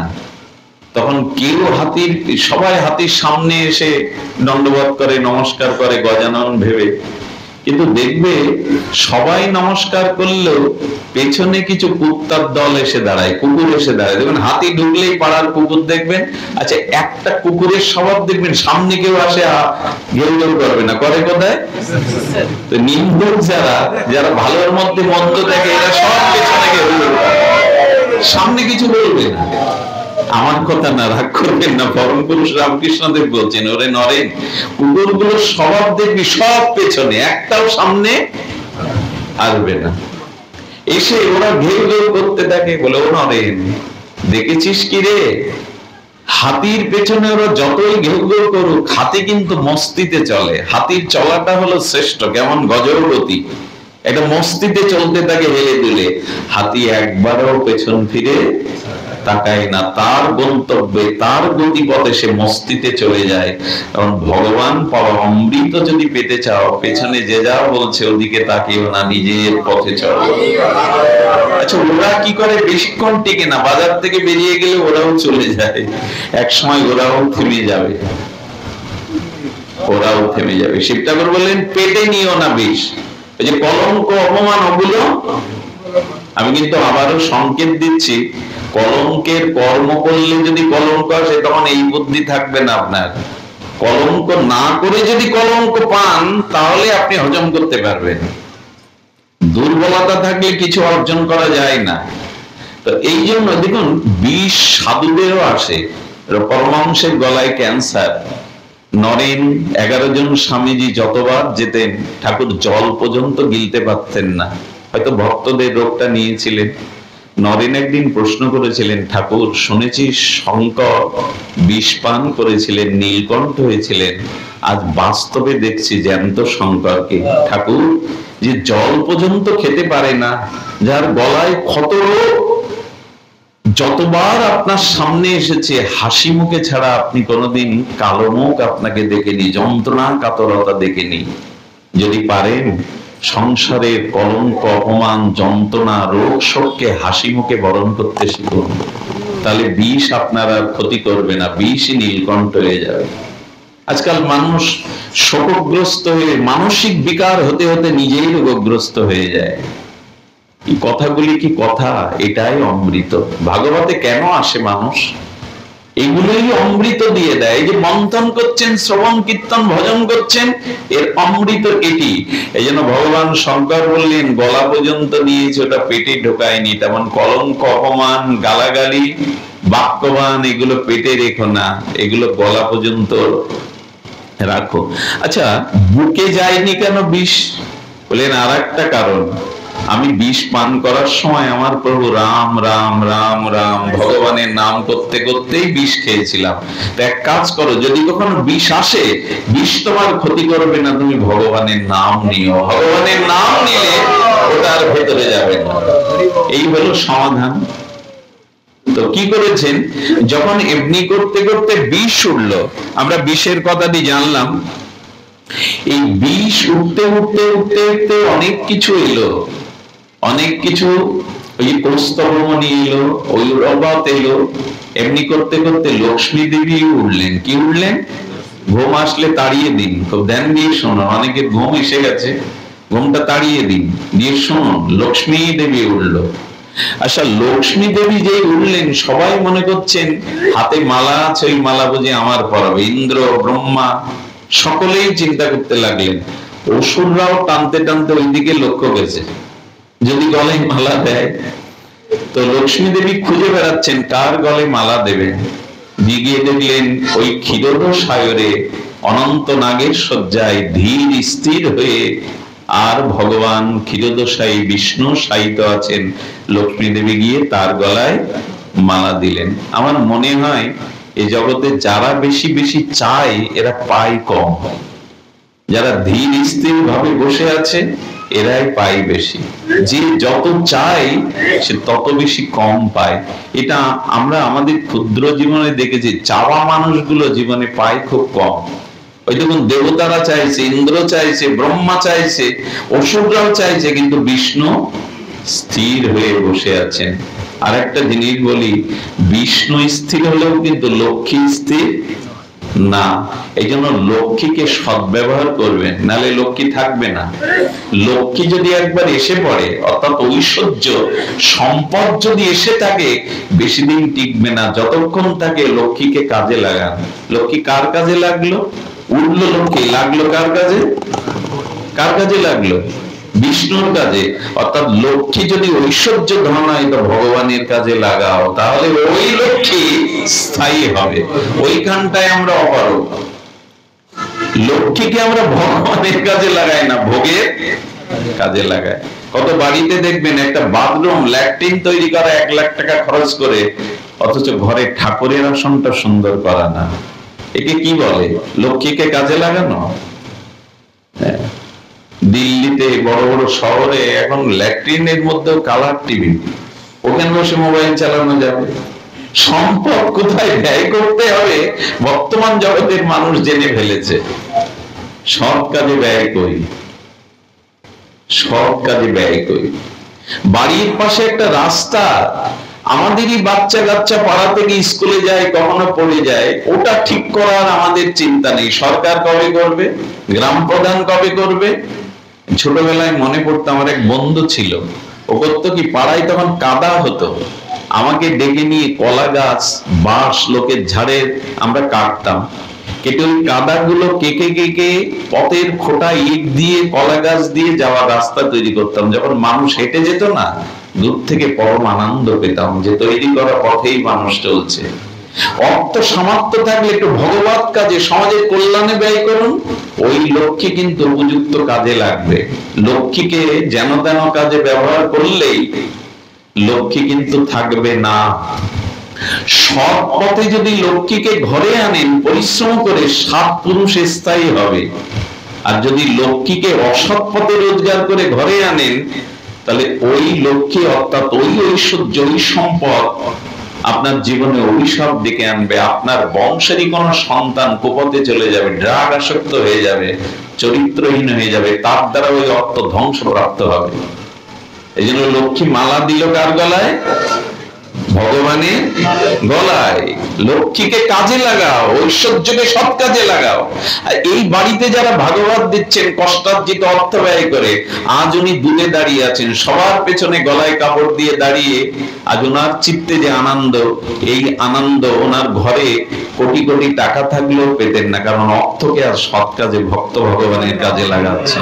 তখন কেউ হাতির, সবাই হাতির সামনে এসে দণ্ডবোধ করে, নমস্কার করে গজানন ভেবে, কিন্তু দেখবে সবাই নমস্কার করলেও পেছনে কিছু কুত্তার দল এসে দাঁড়ায়, কুকুর এসে দাঁড়ায়। দেখবেন হাতি ঢুকলেই পাড়ার কুকুর দেখবেন, আচ্ছা একটা কুকুরের স্বভাব দেখবেন, সামনে কেউ আসে ঘেউ ঘেউ করবে না, করে কোথায়? তো নিন্দুক যারা, যারা ভালোর মধ্যে মন্দ দেখে, এরা সব পেছনে ঘেউ ঘেউ করে, সামনে কিছু বলবে না। আমার কথা না, রাগ করবেন না, পরম পুরুষ রামকৃষ্ণদেব বলছেন, ওরে নরেন, কুকুরগুলোর স্বভাব দেখবি সব পেছনে, একটাও সামনে আসবে না। এসে ওরা ঘেউ ঘেউ করতে থাকে, বলে, ও নরেন, দেখেছিস কি রে, হাতির পেছনে ওরা যতই ঘেউ ঘেউ করুক, হাতি কিন্তু মস্তিতে চলে। হাতির চলাটা হলো শ্রেষ্ঠ, কেমন গজরগতি, একটা মস্তিতে চলতে থাকে হেলে দুলে। হাতি একবারও পেছন ফিরে তাকায় না, তার গন্তব্যে, তার গতিপথে সে মস্তিতে চলে যায়। কারণ ভগবান পাওয়া, অমৃত যদি পেতে চাও, পেছনে যে যা বলছে ওদিকে তাকিও না, নিজের পথে চলো। আচ্ছা ওরা কি করে, বেশিক্ষণ টিকে না, বাজার থেকে বেরিয়ে গেলে ওরাও চলে যায়, এক সময় ওরাও থেমে যাবে, ওরাও থেমে যাবে। শিব ঠাকুর বললেন, পেটে নিও না বিষ। ওই যে কলঙ্ক অপমান, ওগুলো আমি কিন্তু আবারও সংকেত দিচ্ছি, কলঙ্কের কর্ম করলে যদি কলঙ্ক আসে তখন এই বুদ্ধি থাকবে না আপনার। কলঙ্ক না করে যদি কলঙ্ক পান তাহলে আপনি হজম করতে পারবেন। দুর্বলতা থাকলে কিছু অর্জন করা যায় না। তো এই জন্য দেখুন, বিষ সাধুদেরও আসে। পরমহংসের গলায় ক্যান্সার, নরেন 11 জন স্বামীজি যতবার যেতেন ঠাকুর জল পর্যন্ত গিলতে পারতেন না, হয়তো ভক্তদের রোগটা নিয়েছিলেন। নরেন একদিন প্রশ্ন করেছিলেন, ঠাকুর শুনেছি শঙ্কর বিষ পান করেছিলেন, নীলকণ্ঠ হয়েছিলেন, আজ বাস্তবে দেখছি জ্যান্ত শঙ্করকে। ঠাকুর যে জল পর্যন্ত খেতে পারে না, যার গলায় ক্ষত রোগ, যতবার আপনার সামনে এসেছে হাসি মুখে ছাড়া আপনি কোনোদিন কালো মুখ আপনাকে দেখেনি, যন্ত্রণা কাতরতা দেখেনি। যদি পারেন সংসারের কলঙ্ক অপমান যন্ত্রণা রোগ শোককে হাসি মুখে বরণ করতে শিখুন, তাহলে বিষ আপনার আর ক্ষতি করবে না, বিষই নীলকণ্ঠ হয়ে যাবে। আজকাল মানুষ শোকগ্রস্ত হয়ে মানসিক বিকার হতে হতে নিজেই রোগগ্রস্ত হয়ে যায়। এই কথাগুলি কি কথা? এটাই অমৃত। ভাগবতে কেন আসে মানুষ? এগুলোই অমৃত দিয়ে দেয়। এই যে মন্থন করছেন, শ্রবণ কীর্তন ভজন করছেন, এর অমৃত এটি। এই জন্য ভগবান শঙ্কর বললেন, গলা পর্যন্ত নিয়েছে, ওটা পেটে ঢোকায়নি। তেমন কলঙ্ক অপমান গালাগালি বাক্যবান এগুলো পেটে রেখো না, এগুলো গলা পর্যন্ত রাখো। আচ্ছা, বুকে যায়নি কেন বিষ? বললেন আর একটা কারণ, আমি বিষ পান করার সময় আমার প্রভু রাম রাম রাম রাম ভগবানের নাম করতে করতেই বিষ খেয়েছিলাম। তো এক কাজ করো, যদি কখনো বিষ আসে, বিষ তোমার ক্ষতি করবে না, তুমি ভগবানের নাম নিও। ভগবানের নাম নিলে ওটার ভেতরে যাবে না। এই হলো সমাধান। তো কি করেছেন, যখন এমনি করতে করতে বিষ উঠলো, আমরা বিষের কথাটি জানলাম। এই বিষ উঠতে উঠতে উঠতে উঠতে অনেক কিছু এলো, অনেক কিছু। ওই কৌস্তভমণি এলো, ওই রবাত এলো। এমনি করতে করতে লক্ষ্মী দেবী উঠলেন। কি উঠলেন? ঘুম আসলে তাড়িয়ে দিন, খুব ধ্যান দিয়ে শোনো, অনেকের ঘুম এসে গেছে, ঘুমটা তাড়িয়ে দিন, দিয়ে শুনুন। লক্ষ্মী দেবী উঠলো। আচ্ছা, লক্ষ্মী দেবী যে উঠলেন, সবাই মনে করছেন হাতে মালা আছে, ওই মালা বুঝে আমার পরাবে। ইন্দ্র ব্রহ্মা সকলেই চিন্তা করতে লাগলেন। অসুররাও টানতে টানতে ওইদিকে লক্ষ্য গেছে, যদি গলায় মালা দেয়। তো লক্ষ্মী দেবী খুঁজে বেড়াচ্ছেন কার গলে মালা দেবেন। গিয়ে দেখলেন ওই ক্ষীরোদ সায়রে অনন্ত নাগের শয্যায় ধীর স্থির হয়ে আর ভগবান ক্ষীরোদশায়ী বিষ্ণু শায়িত আছেন। লক্ষ্মী দেবী গিয়ে তার গলায় মালা দিলেন। আমার মনে হয় এই জগতে যারা বেশি বেশি চায় এরা পায় কম, যারা ধীর স্থির ভাবে বসে আছে এরাই পায় বেশি। যে যত চায় সে তত বেশি কম পায়। এটা আমরা আমাদের ক্ষুদ্র জীবনে দেখেছি। চাওয়া মানুষগুলো জীবনে পায় খুব কম। ওই দেখুন, দেবতারা চাইছে, ইন্দ্র চাইছে, ব্রহ্মা চাইছে, অসুররাও চাইছে, কিন্তু বিষ্ণু স্থির হয়ে বসে আছেন। আর একটা জিনিস বলি, বিষ্ণু স্থির হলেও কিন্তু লক্ষ্মী স্থির না। এই জন্য লক্ষ্মীকে সদ্ব্যবহার করবেন, নালে লক্ষ্মী থাকবে না। লক্ষ্মী যদি একবার এসে পড়ে, অর্থাৎ ঐশ্বর্য সম্পদ যদি এসে থাকে, বেশি দিন টিকবে না। যতক্ষণ থাকে লক্ষ্মীকে কাজে লাগান। লক্ষ্মী কার কাজে লাগলো? উঠলো লক্ষ্মী, লাগলো কার কাজে? কার কাজে লাগলো? বিষ্ণুর কাজে। অর্থাৎ লক্ষ্মী যদি ঐশ্বর্য ধন হয় তো ভগবানের কাজে লাগাও, তাহলে ওই লক্ষ্মী স্থায়ী হবে। ওইখানটায় আমরা অপারগ। লক্ষ্মীকে আমরা ভগবানের কাজে লাগাই না, ভোগের কাজে লাগাই। কত বাড়িতে দেখবেন একটা বাথরুম ল্যাট্রিন তৈরি করা 1 লাখ টাকা খরচ করে, অথচ ঘরে ঠাকুরের আসনটা সুন্দর করা না। একে কি বলে? লক্ষ্মীকে কাজে লাগানো। দিল্লিতে বড় বড় শহরে এখন ল্যাট্রিনের মধ্যেও কালার টিভি, ওখানে বসে মোবাইল চালানো যাবে। সম্পদ কোথায় ব্যয় করতে হবে বর্তমান জগতের মানুষ জেনে ফেলেছে। সৎ কাজে ব্যয় করি, সৎ কাজে ব্যয় করি। বাড়ির পাশে একটা রাস্তা, আমাদেরই বাচ্চা কাচ্চা পাড়া থেকে স্কুলে যায়, কখনো পড়ে যায়, ওটা ঠিক করার আমাদের চিন্তা নেই। সরকার কবে করবে? গ্রাম প্রধান কবে করবে? ছোটবেলায় মনে পড়তো, আমার এক বন্ধু ছিল, ও করতো কি, পাড়ায় তখন কাদা হতো, আমাকে ডেকে নিয়ে কলা গাছ, বাঁশ লোকের ঝাড়ে আমরা কাটতাম, কেটে ওই কাদাগুলো কেকে কেকে পথের খোটা ইট দিয়ে কলা গাছ দিয়ে যাওয়ার রাস্তা তৈরি করতাম। যখন মানুষ হেঁটে যেত না, দূর থেকে পরম আনন্দ পেতাম যে তৈরি করা পথেই মানুষ চলছে। অর্থ সামর্থ্য থাকলে একটু ভগবত কাজে, সমাজের কল্যাণে ব্যয় করুন, ওই লক্ষ্যে কিন্তু উপযুক্ত কাজে লাগবে। লক্ষ্মীকে যেন তেন কাজে ব্যবহার করলেই লক্ষ্মী কিন্তু থাকবে না। সৎ পথে যদি লক্ষ্মীকে ঘরে আনেন, পরিশ্রম করে, 7 পুরুষ স্থায়ী হবে। আর যদি লক্ষ্মীকে অসৎ পথে রোজগার করে ঘরে আনেন, তাহলে ওই লক্ষ্মী অর্থাৎ ওই ঐশ্বর্য, ওই সম্পদ আপনার জীবনে অভিশাপ ডেকে আনবে। আপনার বংশেরই কোন সন্তান কুপথে চলে যাবে, ড্রাগ আসক্ত হয়ে যাবে, চরিত্রহীন হয়ে যাবে, তার দ্বারা ওই অর্থ ধ্বংসপ্রাপ্ত হবে। এই জন্য লক্ষ্মী মালা দিল কার গলায়? ভগবানের গলায়। লক্ষ্মীকে কাজে লাগাও, ঐশ্বর্যকে সৎ কাজে লাগাও। আর এই বাড়িতে যারা ভাগবত দিচ্ছেন কষ্টার্জিত অর্থ ব্যয় করে, আজ উনি দূরে দাঁড়িয়ে আছেন, সবার পেছনে গলায় কাপড় দিয়ে দাঁড়িয়ে, আজ ওনার চিত্তে যে আনন্দ, এই আনন্দ ওনার ঘরে কোটি কোটি টাকা থাকলেও পেতেন না, কারণ অর্থকে আর সৎ কাজে, ভক্ত ভগবানের কাজে লাগাচ্ছে।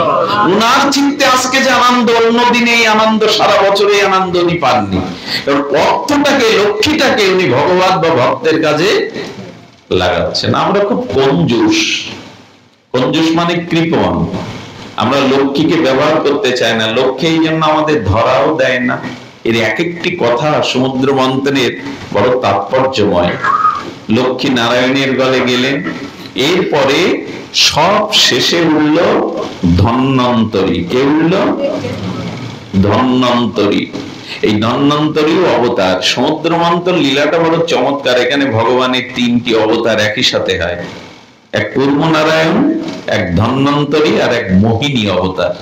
ওনার চিত্তে আজকে যে আনন্দ, অন্যদিনে এই আনন্দ, সারা বছরে এই আনন্দ উনি পাননি, কারণ অর্থটাকে, লক্ষ্মীটাকে উনি ভগবান বা ভক্তের কাজে লাগাচ্ছেন। আমরা খুব কঞ্জুস, কঞ্জুস মানে কৃপণ। আমরা লক্ষ্মীকে ব্যবহার করতে চাই না, লক্ষ্মী এই জন্য আমাদের ধরাও দেয় না। এর এক একটি কথা সমুদ্র মন্থনের বড় তাৎপর্যময়। লক্ষ্মী নারায়ণের গলে গেলেন, এরপরে সব শেষে উঠল ধন্বন্তরী। কে উঠল? ধন্বন্তরী। এই ধন্বন্তরীও অবতার। সমুদ্র মন্থন লীলাটা বড় চমৎকার। এখানে ভগবানের 3টি অবতার একই সাথে হয়, এক পূর্ব নারায়ণ, এক ধন্বন্তরী, আর এক মোহিনী অবতার।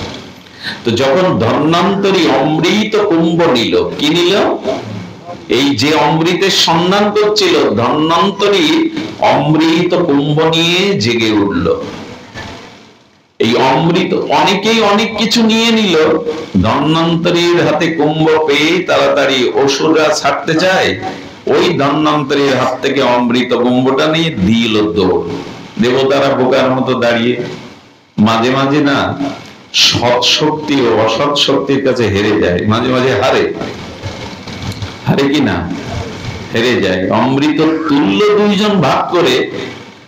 তো যখন ধন্বন্তরী অমৃত কুম্ভ নিল, কি নিল? এই যে অমৃতের সন্ধান করছিল, ধন্বন্তরী অমৃত কুম্ভ নিয়ে জেগে উঠল। এই অমৃত, অনেকেই অনেক কিছু নিয়ে নিল, ধন্বন্তরীর হাতে কুম্ভ পেয়ে তাড়াতাড়ি অসুররা ছাড়তে চায়, ওই ধন্বন্তরীর হাত থেকে অমৃত কুম্ভটা নিয়ে দিল দৌড়। দেবতারা বোকার মতো দাঁড়িয়ে, মাঝে মাঝে না সৎ শক্তি ও অসৎ শক্তির কাছে হেরে যায়, মাঝে মাঝে হারে, হারে কি না? হেরে যায়। অমৃত তুল্য দুইজন ভাগ করে।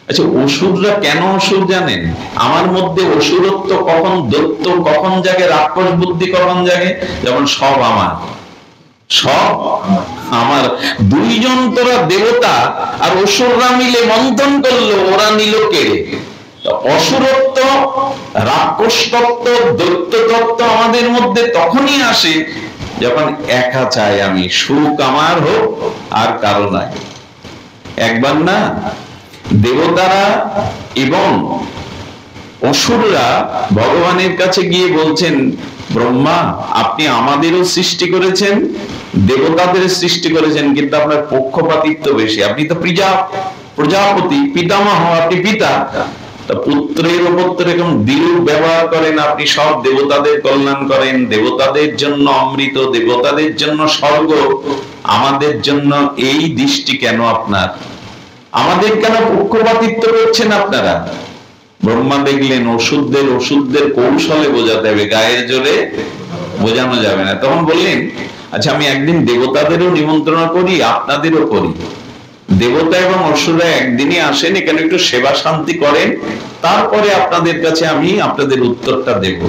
আচ্ছা, অসুররা কেন অসুর জানেন? আমার মধ্যে অসুরত্ব কখন, দৈত্য কখন জাগে, রাক্ষস বুদ্ধি কখন জাগে? যখন সব আমার, সব আমার। দুইজন তোরা দেবতা আর অসুররা মিলে মন্থন করলো, ওরা নিল কেড়ে। অসুরত্ব, রাক্ষস তত্ত্ব, দৈত্য তত্ত্ব আমাদের মধ্যে তখনই আসে যখন একা চাই আমি, সুখ আমার হোক আর কারো নাই। একবার না দেবতারা এবং অসুররা ভগবানের কাছে গিয়ে বলছেন, ব্রহ্মা আপনি আমাদেরও সৃষ্টি করেছেন, দেবতাদের সৃষ্টি করেছেন, কিন্তু আপনার পক্ষপাতিত্ব বেশি। আপনি তো প্রজাপতি, পিতামহ, আপনি পিতা, পুত্রের উপর তো এরকম বিরূপ ব্যবহার করেন। আপনি সব দেবতাদের কল্যাণ করেন, দেবতাদের জন্য অমৃত, দেবতাদের জন্য স্বর্গ, আমাদের জন্য এই দৃষ্টি কেন আপনার? আমাদের কেন পক্ষপাতিত্ব করছেন আপনারা? ব্রহ্মা দেখলেন ওষুধদের কৌশলে বোঝাতে হবে, গায়ের জোরে বোঝানো যাবে না। তখন বললেন, আচ্ছা আমি একদিন দেবতাদেরও নিমন্ত্রণ করি, আপনাদেরও করি। দেবতা এবং অসুররা একদিনই আসেন, এখানে একটু সেবা শান্তি করেন, তারপরে আপনাদের কাছে আমি আপনাদের উত্তরটা দেব।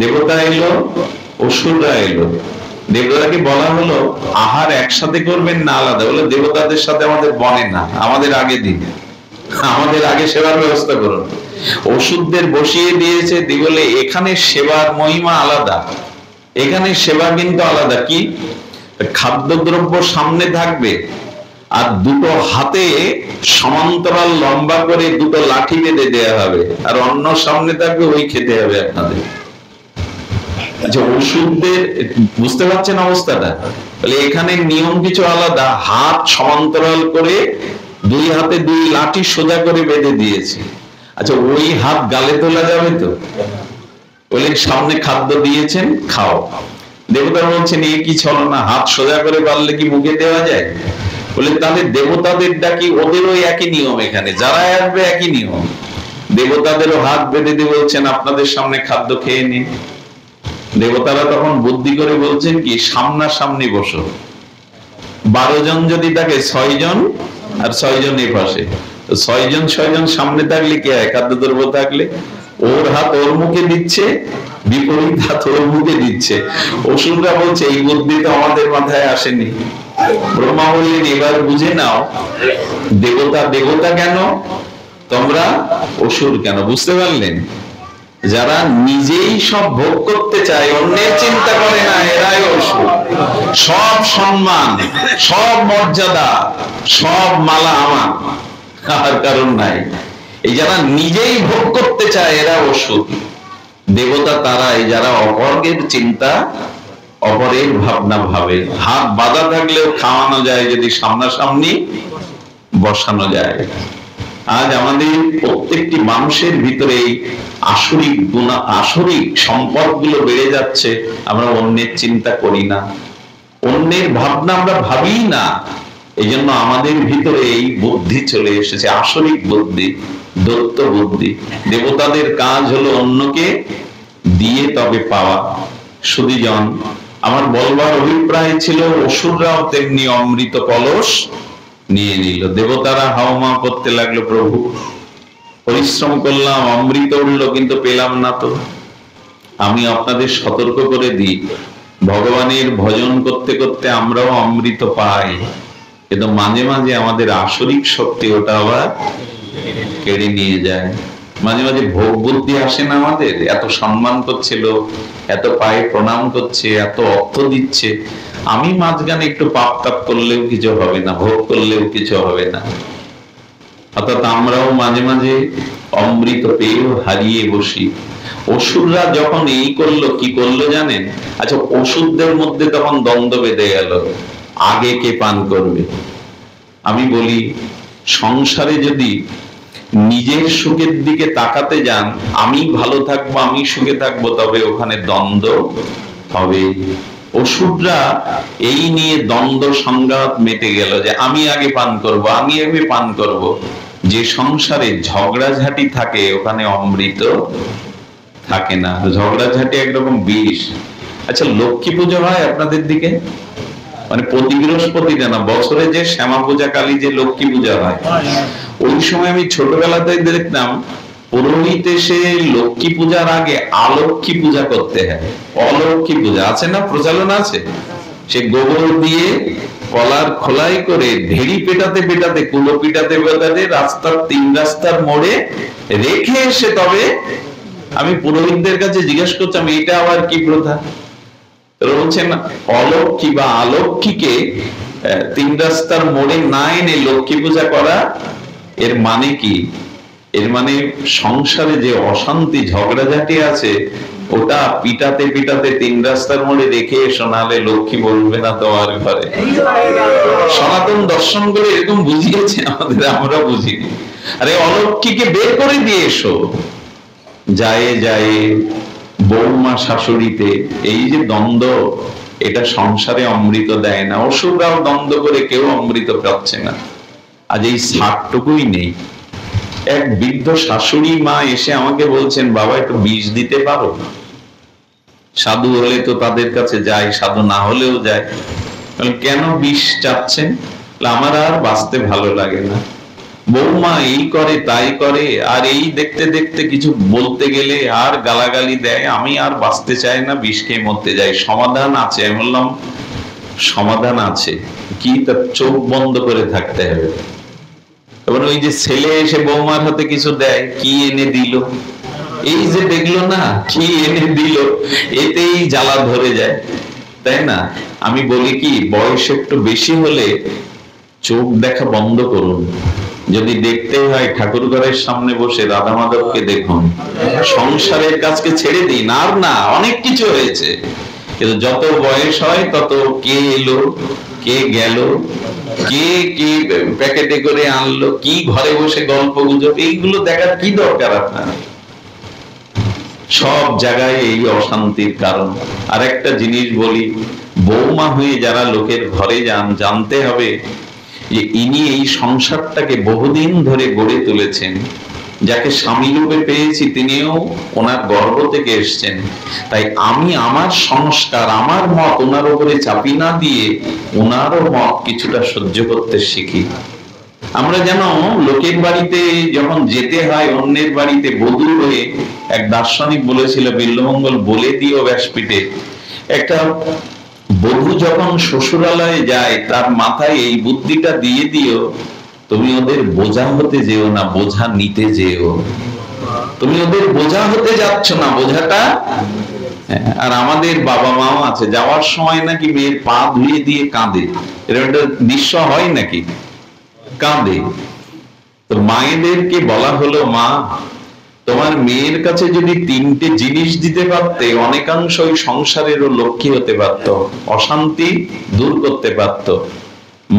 দেবতা এলো, অসুররা এলো। দেবতাকে বলা হলো আহার একসাথে করবেন না আলাদা? বলে দেবতাদের সাথে আমাদের বনে না, আমাদের আগে দিন, আমাদের আগে সেবার ব্যবস্থা করুন। ওষুধদের বসিয়ে দিয়েছে, বলে এখানে সেবার মহিমা আলাদা, এখানে সেবা কিন্তু আলাদা। কি? খাদ্যদ্রব্য সামনে থাকবে, আর দুটো হাতে সমান্তরাল লম্বা করে দুটো লাঠি বেঁধে দেওয়া হবে, আর অন্য সামনে থাকবে, ওই খেতে হবে আপনাদের। আচ্ছা, ওষুধদের বুঝতে পারছেন অবস্থাটা? তাহলে এখানে নিয়ম কিছু আলাদা, হাত সমান্তরাল করে দুই হাতে দুই লাঠি সোজা করে বেঁধে দিয়েছে। আচ্ছা, ওই হাত গালে তোলা যাবে তো? বললেন সামনে খাদ্য দিয়েছেন, খাও। দেবতারা বলছেন এ কি ছলো না, হাত সোজা করে পারলে কি মুখে দেওয়া যায়? বললেন তাহলে দেবতাদের ডাকি, ওদেরও একই নিয়ম, এখানে যারা আসবে একই নিয়ম, দেবতাদেরও হাত বেঁধে দিয়ে বলছেন আপনাদের সামনে খাদ্য খেয়ে নিন। দেবতারা তখন বুদ্ধি করে বলছেন কি সামনাসামনি বসো, 12 জন যদি থাকে 6 জন আর 6 জন এ পাশে, 6 জন 6 জন সামনে থাকলে কি হয়, খাদ্য দ্রব্য থাকলে ওর হাত ওর মুখে দিচ্ছে, বিপরীত হাত ওর মুখে দিচ্ছে। অসুররা বলছে এই বুদ্ধি তো আমাদের মাথায় আসেনি। ব্রহ্মা বললেন এবার বুঝে নাও, দেবতা দেবতা কেন, তোমরা অসুর কেন। বুঝতে পারলেন? যারা নিজেই সব ভোগ করতে চায়, অন্যের চিন্তা করে না, এরাই অসুর। সব সম্মান, সব মর্যাদা, সব মালা আমার, আর কারণ নাই। এই যারা নিজেই ভোগ করতে চায় এরা অসুর। দেবতা তারাই যারা অপরের চিন্তা, অপরের ভাবনা ভাবে। হাত বাঁধা থাকলেও খাওয়ানো যায় যদি সামনাসামনি বসানো যায়। আজ আমাদের প্রত্যেকটি মানুষের ভিতরে আসরিক গুণা, আসরিক সম্পদগুলো বেড়ে যাচ্ছে। আমরা অন্যের চিন্তা করি না, অন্যের ভাবনা আমরা ভাবি না। এই জন্য আমাদের ভিতরে এই বুদ্ধি চলে এসেছে, আসরিক বুদ্ধি, দৈত্য বুদ্ধি। দেবতাদের কাজ হলো অন্যকে দিয়ে তবে পাওয়া। সুধীজন, আমার বলবার অভিপ্রায় ছিল অসুররাও তেমনি অমৃত কলস নিয়ে নিল। দেবতারা হাওমা করতে লাগলো, প্রভু পরিশ্রম করলাম, অমৃত উঠলো, কিন্তু পেলাম না তো। আমি আপনাদের সতর্ক করে দিই, ভগবানের ভজন করতে করতে আমরাও অমৃত পাই, কিন্তু মাঝে মাঝে আমাদের আসরিক শক্তি ওটা আবার কেড়ে নিয়ে যায়। মাঝে মাঝে ভোগ বুদ্ধি আসে না আমাদের, এত সম্মান করছে লোক, এত পায়ে প্রণাম করছে, এত অর্থ দিচ্ছে, আমি মাঝখানে একটু পাপ তাপ করলেও কিছু হবে না, ভোগ করলেও কিছু হবে না। অর্থাৎ আমরাও মাঝে মাঝে অমৃত পেয়েও হারিয়ে বসি। অসুররা যখন এই করলো, কি করলো জানেন? আচ্ছা, অসুরদের মধ্যে তখন দ্বন্দ্ব বেঁধে গেল, আগে কে পান করবে। আমি বলি, সংসারে যদি নিজের সুখের দিকে তাকাতে যান, আমি ভালো থাকবো, আমি সুখে থাকবো, তবে ওখানে দ্বন্দ্ব হবে। অসুররা এই নিয়ে দ্বন্দ্ব সংঘাত মেটে গেল যে আমি আগে পান করব, আমি আগে পান করব। যে সংসারে ঝগড়াঝাটি থাকে ওখানে অমৃত থাকে না। ঝগড়াঝাটি একরকম বিষ। আচ্ছা, লক্ষ্মী পূজা হয় আপনাদের দিকে? মানে প্রতি বৃহস্পতিতে না, বছরে যে শ্যামা পূজা, কালী যে লক্ষ্মী পূজা হয়, ওই সময় আমি ছোটবেলাতে দেখতাম পুরোহিত এসে লক্ষ্মী পূজার আগে অলক্ষ্মী পূজা করতে হয়। অলক্ষ্মী পূজা আছে না, প্রচলন আছে। সে গোবর দিয়ে কলার খোলাই করে ঢেড়ি পেটাতে পেটাতে, কুলো পিটাতে পেটাতে রাস্তার 3 রাস্তার মোড়ে রেখে এসে, তবে আমি পুরোহিতদের কাছে জিজ্ঞেস করতাম এটা আবার কি প্রথা। বলছেন অলক্ষ্মী বা আলক্ষ্মীকে 3 রাস্তার মোড়ে না এনে লক্ষ্মী পূজা করা। এর মানে কি? এর মানে সংসারে যে অশান্তি ঝগড়াঝাটি আছে ওটা পিটাতে পিটাতে 3 রাস্তার মোড়ে রেখে এসো, নাহলে লক্ষ্মী বলবে না তোমার ঘরে। সনাতন দর্শন গুলো এরকম বুঝিয়েছে আমাদের, আমরা বুঝিনি। আরে অলক্ষ্মীকে বের করে দিয়ে এসো। যায় যায় বৌমা শাশুড়িতে এই যে দ্বন্দ্ব, এটা সংসারে অমৃত দেয় না। অসুররাও দ্বন্দ্ব করে কেউ অমৃত পাচ্ছে না। আজ এই সারটুকুই নেই। এক বৃদ্ধ শাশুড়ি মা এসে আমাকে বলছেন, বাবা একটু বিষ দিতে পারো? সাধু হলে তো তাদের কাছে যায়, সাধু না হলেও যায়। কেন বিষ চাচ্ছেন? আমার আর বাঁচতে ভালো লাগে না, বৌমা এই করে তাই করে, আর এই দেখতে দেখতে কিছু বলতে গেলে আর গালাগালি দেয়, আমি আর বাঁচতে চাই না, বিষ খেয়ে মরতে যাই। সমাধান আছে? আমি বললাম সমাধান আছে। কি? তার চোখ বন্ধ করে থাকতে হবে। এবার ওই যে ছেলে এসে বৌমার হাতে কিছু দেয়, কি এনে দিল, এই যে দেখলো না কি এনে দিল, এতেই জ্বালা ধরে যায়, তাই না? আমি বলি কি, বয়স একটু বেশি হলে চোখ দেখা বন্ধ করুন। যদি দেখতে হয় ঠাকুর ঘরের সামনে বসে রাধা মাধবকে দেখুন, সংসারের কাজকে ছেড়ে দিন। আর না, অনেক কিছু হয়েছে, কিন্তু যত বয়স হয় তত কে এলো, কে গেল, কে কি প্যাকেটে করে আনলো, কি ঘরে বসে গল্প গুজব, এইগুলো দেখার কি দরকার আপনার? সব জায়গায় এই অশান্তির কারণ। আর একটা জিনিস বলি, বৌমা হয়ে যারা লোকের ঘরে যান, জানতে হবে যে ইনি এই সংসারটাকে বহুদিন ধরে গড়ে তুলেছেন। যাকে স্বামী রূপে পেয়েছি তিনিও ওনার গর্ভ থেকে এসছেন। তাই আমি আমার সংস্কার, আমার মত ওনার উপরে চাপি না দিয়ে ওনারও মত কিছুটা সহ্য করতে শিখি। আমরা যেন লোকের বাড়িতে যখন যেতে হয়, অন্যের বাড়িতে বধূ হয়ে, এক দার্শনিক বলেছিল, বিল্বমঙ্গল বলে দিও ব্যাসপীঠে, একটা বধূ যখন শ্বশুরালয়ে যায় তার মাথায় এই বুদ্ধিটা দিয়ে দিও, তুমি ওদের বোঝা হতে যেও না, বোঝা নিতে যেও। তুমি ওদের বোঝা হতে যাচ্ছ না, বোঝাটা। আর আমাদের বাবা মাও আছে, যাওয়ার সময় নাকি মেয়ের পা ধুয়ে দিয়ে কাঁদে, এরকম একটা দৃশ্য হয় নাকি? কাঁদে। তো মায়েদেরকে বলা হলো, মা তোমার মেয়ের কাছে যদি 3টে জিনিস দিতে পারতে, অনেকাংশ ওই সংসারেরও লক্ষ্মী হতে পারত, অশান্তি দূর করতে পারত।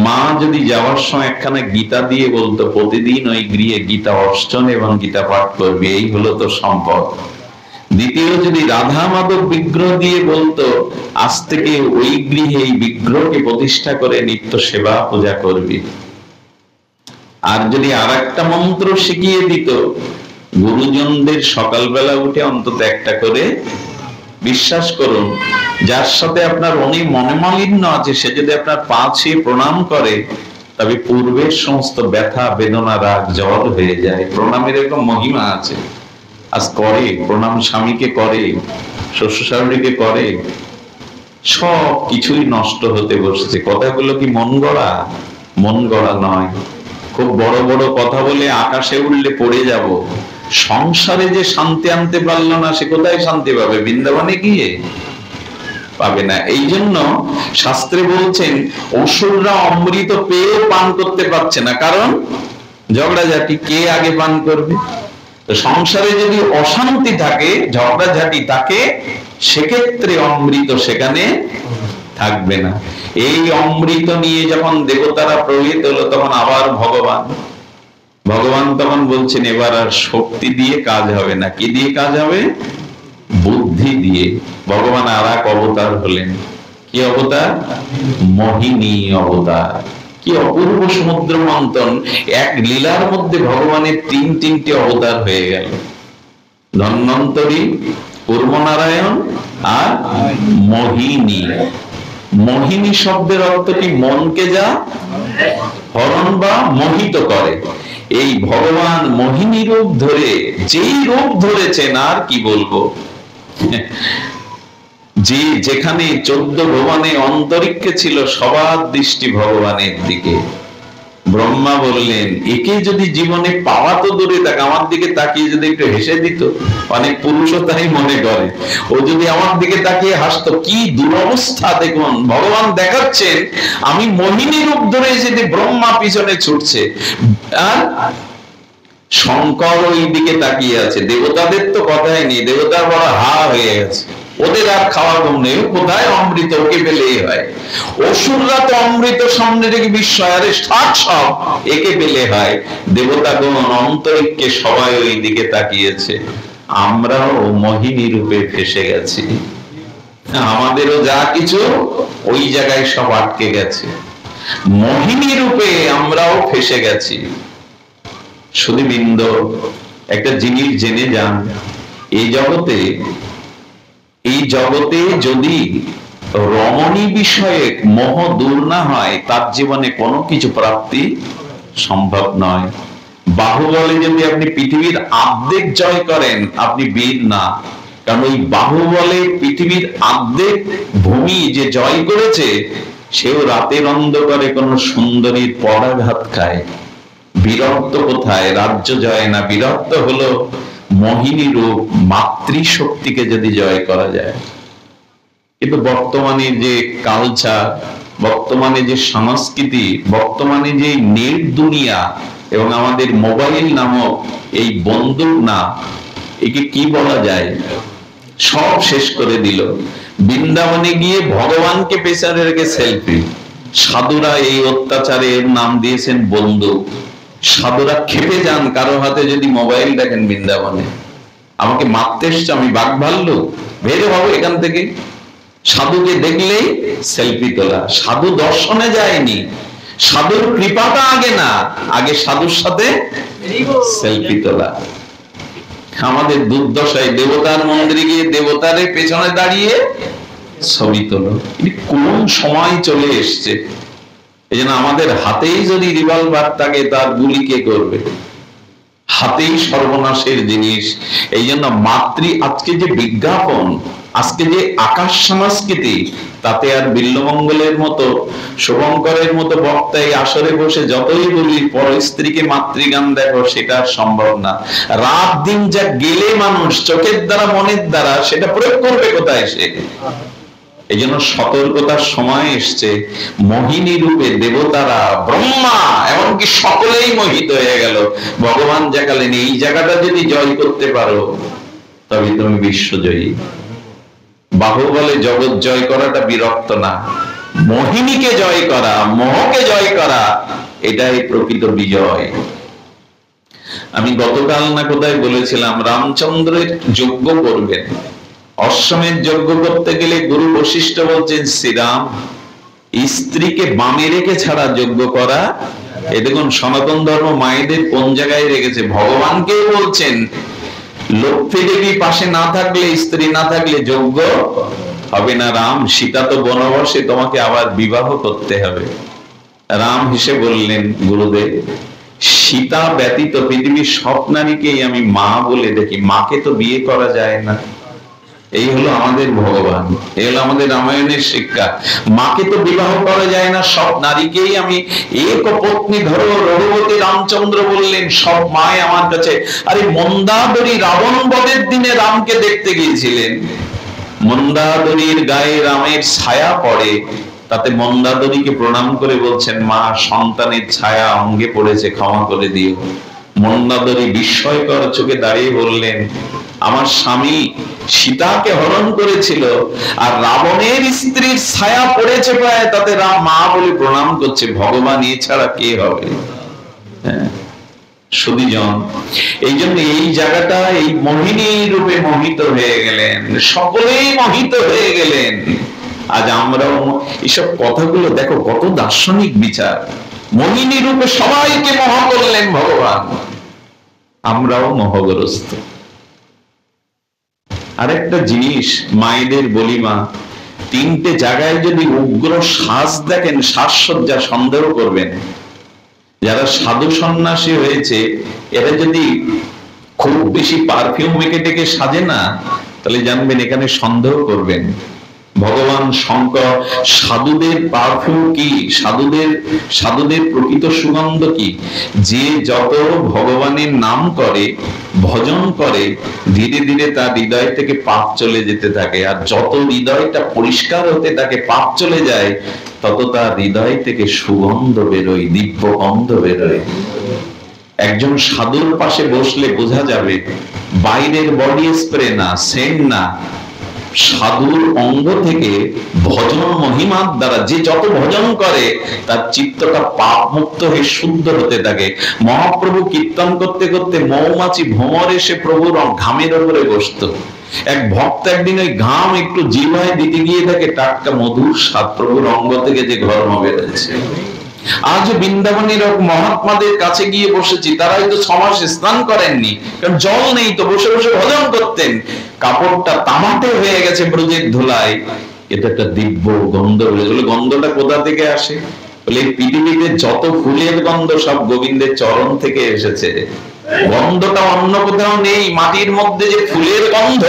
মা যদি যাওয়ার সময় একখানা গীতা দিয়ে বলতো, প্রতিদিন ওই গৃহে গীতা অর্চন এবং গীতা পাঠ করবে, এই হলো তো সম্পদ। দ্বিতীয়, যদি রাধা মাধব বিগ্রহ দিয়ে বলতো, আজ থেকে ওই গৃহে এই বিগ্রহকে প্রতিষ্ঠা করে নিত্য সেবা পূজা করবি। আর যদি আর একটা মন্ত্র শিখিয়ে দিত, গুরুজনদের সকালবেলা উঠে অন্তত একটা করে, বিশ্বাস করুন যার সাথে আপনার অনেক মনোমালিন্য আছে, সে যদি আপনার পা ছুঁয়ে প্রণাম করে, তবে পূর্বের সমস্ত ব্যথা বেদনা রাগ জল হয়ে যায়। প্রণামের এরকম মহিমা আছে। আজ করে প্রণাম, স্বামীকে করে, শ্বশুর শাশুড়িকে করে, সব কিছুই নষ্ট হতে বসছে। কথাগুলো কি মন গড়া? মন গড়া নয়। খুব বড় বড় কথা বলে আকাশে উঠলে পড়ে যাব। সংসারে যে শান্তি আনতে পারলো না, সে কোথায় শান্তি পাবে? বৃন্দাবনে গিয়ে পাবে না। এই জন্য শাস্ত্রে বলছেন, অসুররা অমৃত পেয়েও পান করতে পারছে না, কারণ ঝগড়াঝাটি। কে আগে পান করবে? তো সংসারে যদি অশান্তি থাকে, ঝগড়াঝাটি থাকে, সেক্ষেত্রে অমৃত সেখানে থাকবে না। এই অমৃত নিয়ে যখন দেবতারা প্রভৃত হলো, তখন আবার ভগবান তখন বলছেন, এবার আর শক্তি দিয়ে কাজ হবে না। কি দিয়ে কাজ হবে? বুদ্ধি দিয়ে। ভগবান আর এক অবতার হলেন। কি অবতার? মোহিনী অবতার। কি অপূর্ব সমুদ্র মন্থন! এক লীলার মধ্যে ভগবানের 3টে অবতার হয়ে গেল। ধন্বন্তরী, পূর্বনারায়ণ আর মোহিনী। মোহিনী শব্দের অর্থ কি? মনকে যা হরণ বা মোহিত করে। এই ভগবান মোহিনী রূপ ধরে, যেই রূপ ধরেছেন, আর কি বলবো, যে যেখানে 14 ভুবনে অন্তরিক্ষে ছিল, সবার দৃষ্টি ভগবানের দিকে। ব্রহ্মা বললেন, একে যদি জীবনে পাওয়া তো দূরে থাক, আমার দিকে তাকিয়ে যদি একটু হেসে দিত। অনেক পুরুষও তাই মনে করে, ও যদি আমার দিকে তাকিয়ে হাসতো। কি দুরবস্থা দেখুন! ভগবান দেখাচ্ছেন, আমি মোহিনী রূপ ধরে এসে ব্রহ্মা পিছনে ছুটছে, আর শঙ্কর ওই দিকে তাকিয়ে আছে। দেবতাদের তো কথাই নেই, দেবতার বড় হা হয়ে গেছে, ওদের আর খাওয়া ঘুম নেই। কোথায় অমৃত? ওকে পেলেই হয়। অসুররা তো অমৃত সামনে রেখে বিস্ময়, আরে ষাট সব, একে পেলে হয়। দেবতাগণ অন্তরিক্ষে সবাই ওই দিকে তাকিয়েছে। আমরাও মোহিনী রূপে ফেসে গেছি। আমাদেরও যা কিছু ওই জায়গায় সব আটকে গেছে। মোহিনী রূপে আমরাও ফেসে গেছি। সুধীবৃন্দ, একটা জিনিস জেনে যান, এই জগতে যদি রমণী বিষয়ে মোহ দূর না হয়, তার জীবনে কোনো কিছু প্রাপ্তি সম্ভব নয়। বাহুবলে যদি আপনি পৃথিবীর আর্ধেক জয় করেন, আপনি বীর না। কারণ ওই বাহুবলে পৃথিবীর আর্ধেক ভূমি যে জয় করেছে, সেও রাতের অন্ধকারে কোন সুন্দরীর পরাঘাত খায়। বীরত্ব কোথায়? রাজ্য জয় না, বীরত্ব হলো মোহিনী রূপ, মাতৃশক্তিকে যদি জয় করা যায়। কিন্তু বর্তমানে যে কালচার, বর্তমানে যে সংস্কৃতি, বর্তমানে যে নেট দুনিয়া এবং আমাদের মোবাইল নামক এই বন্দুক না, একে কি বলা যায়, সব শেষ করে দিল। বৃন্দাবনে গিয়ে ভগবানকে পেছনে রেখে সেলফি। সাধুরা এই অত্যাচারের নাম দিয়েছেন বন্দুক। সাধুরা খেপে যান কারো হাতে যদি মোবাইল দেখেন বৃন্দাবনে। আমাকে মারতে এসছে, আমি বাঘ ভাল্লুক, বেরো হবো এখান থেকে। সাধুকে দেখলেই সেলফি তোলা। সাধু দর্শনে যায়নি, সাধুর কৃপাটা আগে না, আগে সাধুর সাথে সেলফি তোলা। আমাদের দুর্দশায় দেবতার মন্দিরে গিয়ে দেবতার পেছনে দাঁড়িয়ে ছবি তোলো। কোন সময় চলে এসছে! এই জন্য আমাদের হাতেই যদি রিভলভার থাকে, তার গুলি কে করবে? হাতেই সর্বনাশের জিনিস। এই জন্য আজকে যে বিজ্ঞাপন, আজকে যে আকাশ সংস্কৃতি, তাতে আর বিল্লমঙ্গলের মতো, শুভঙ্করের মতো বক্তা এই আসরে বসে যতই বলি পর স্ত্রীকে মাতৃগান দেখো, সেটা সম্ভব না। রাত দিন যা গেলে মানুষ চোখের দ্বারা মনের দ্বারা, সেটা প্রয়োগ করবে কোথায় সে? এই জন্য সতর্কতার সময় এসছে। মোহিনী রূপে দেবতারা, ব্রহ্মা, এমনকি সকলেই মোহিত হয়ে গেল। ভগবান দেখালেন, এই জায়গাটা যদি জয় করতে পারো তবে তুমি বিশ্বজয়ী। বাহুবলে জগৎ জয় করাটা বিরক্ত না, মোহিনীকে জয় করা, মোহকে জয় করা, এটাই প্রকৃত বিজয়। আমি গতকাল না কোথায় বলেছিলাম, রামচন্দ্রের যজ্ঞ করবেন। অশ্বমেধ যজ্ঞ করতে গেলে গুরু বশিষ্ঠ বলছেন, শ্রীরাম, স্ত্রীকে বামে রেখে ছাড়া যজ্ঞ করা। এ দেখুন সনাতন ধর্ম মায়েদের কোন জায়গায় রেখেছে। ভগবানকে বলছেন, লক্ষ্মী দেবী পাশে না থাকলে, স্ত্রী না থাকলে যজ্ঞ হবে না। রাম, সীতা তো বনবাসে, তোমাকে আবার বিবাহ করতে হবে। রাম হেসে বললেন, গুরুদেব, সীতা ব্যতীত পৃথিবীর সব নারীকেই আমি মা বলে দেখি, মাকে তো বিয়ে করা যায় না। এই হলো আমাদের ভগবান, এই হলো আমাদের রামায়ণের শিক্ষা। মাকে তো বিবাহ করা যায় না, সব নারীকেই আমি এক পত্নী ধরো। রঘুপতি রামচন্দ্র বললেন, সব মায় আমার কাছে। আরে মন্দাদরী রাবণ বধের দিনে রামকে দেখতে গিয়েছিলেন, মন্দাদরীর গায়ে রামের ছায়া পড়ে, তাতে মন্দাদরীকে প্রণাম করে বলছেন, মা, সন্তানের ছায়া অঙ্গে পড়েছে, ক্ষমা করে দিও। মন্দাদরী বিস্ময়কর চোখে দাঁড়িয়ে বললেন, আমার স্বামী সীতাকে হরণ করেছিল, আর রাবণের স্ত্রীর ছায়া পড়েছে প্রায়, তাতে রাম মা বলে প্রণাম করছে। ভগবান এছাড়া কে হবে? সুধীজন, এই জন্য এই জায়গাটা, এই মোহিনী রূপে মোহিত হয়ে গেলেন, সকলেই মোহিত হয়ে গেলেন। আজ আমরাও এইসব কথাগুলো দেখো, কত দার্শনিক বিচার। মোহিনী রূপে সবাইকে মোহ করলেন ভগবান, আমরাও মোহগ্রস্ত। আরেকটা জিনিস মায়েদের বলি, মা, তিনটে জায়গায় যদি উগ্র শ্বাস দেখেন, শ্বাসসজ্জা, সন্দেহ করবেন। যারা সাধু সন্ন্যাসী হয়েছে, এরা যদি খুব বেশি পারফিউম মেখে টেকে সাজে না, তাহলে জানবেন এখানে সন্দেহ করবেন। ভগবান শঙ্কর সাধুদের পারফিউম কি, সাধুদের প্রকৃত সুগন্ধ কি? যে যত ভগবানের নাম করে, ভজন করে, ধীরে ধীরে তার হৃদয় থেকে পাপ চলে যেতে থাকে। আর যত হৃদয়টা পরিষ্কার হতে থাকে, পাপ চলে যায়, তত তার হৃদয় থেকে সুগন্ধ বেরোয়, দিব্য গন্ধ বেরোয়। একজন সাধুর পাশে বসলে বোঝা যাবে, বাইরের বডি স্প্রে না, সেন্ট না, সাধুর অঙ্গ থেকে ভজন মহিমার দ্বারা যে যত ভজন করে, তার চিত্তটা পাপ মুক্ত হয়ে শুদ্ধ হতে থাকে। মহাপ্রভু কীর্তন করতে করতে মৌমাছি ভ্রমর এসে প্রভুর ঘামের উপরে বসতো। এক ভক্ত একদিন ওই ঘাম একটু জিহ্বায় দিতে গিয়ে থাকে, টাটকা মধুর স্বাদ প্রভুর অঙ্গ থেকে যে ঘর্ম বেরোচ্ছে। আজ বৃন্দাবনের মহাত্মাদের কাছে গিয়ে বসেছি, তারা হয়তো 6 মাস স্নান করেননি, কারণ জল নেই, তো বসে বসে ভজন করতেন। কাপড়টা তামাটে হয়ে গেছে ব্রজের ধুলায়, এটা একটা দিব্য গন্ধ। বলে, গন্ধটা কোথা থেকে আসে? বলে, পৃথিবীতে যত ফুলের গন্ধ সব গোবিন্দের চরণ থেকে এসেছে। গন্ধটা অন্য কোথাও নেই। মাটির মধ্যে যে ফুলের গন্ধ,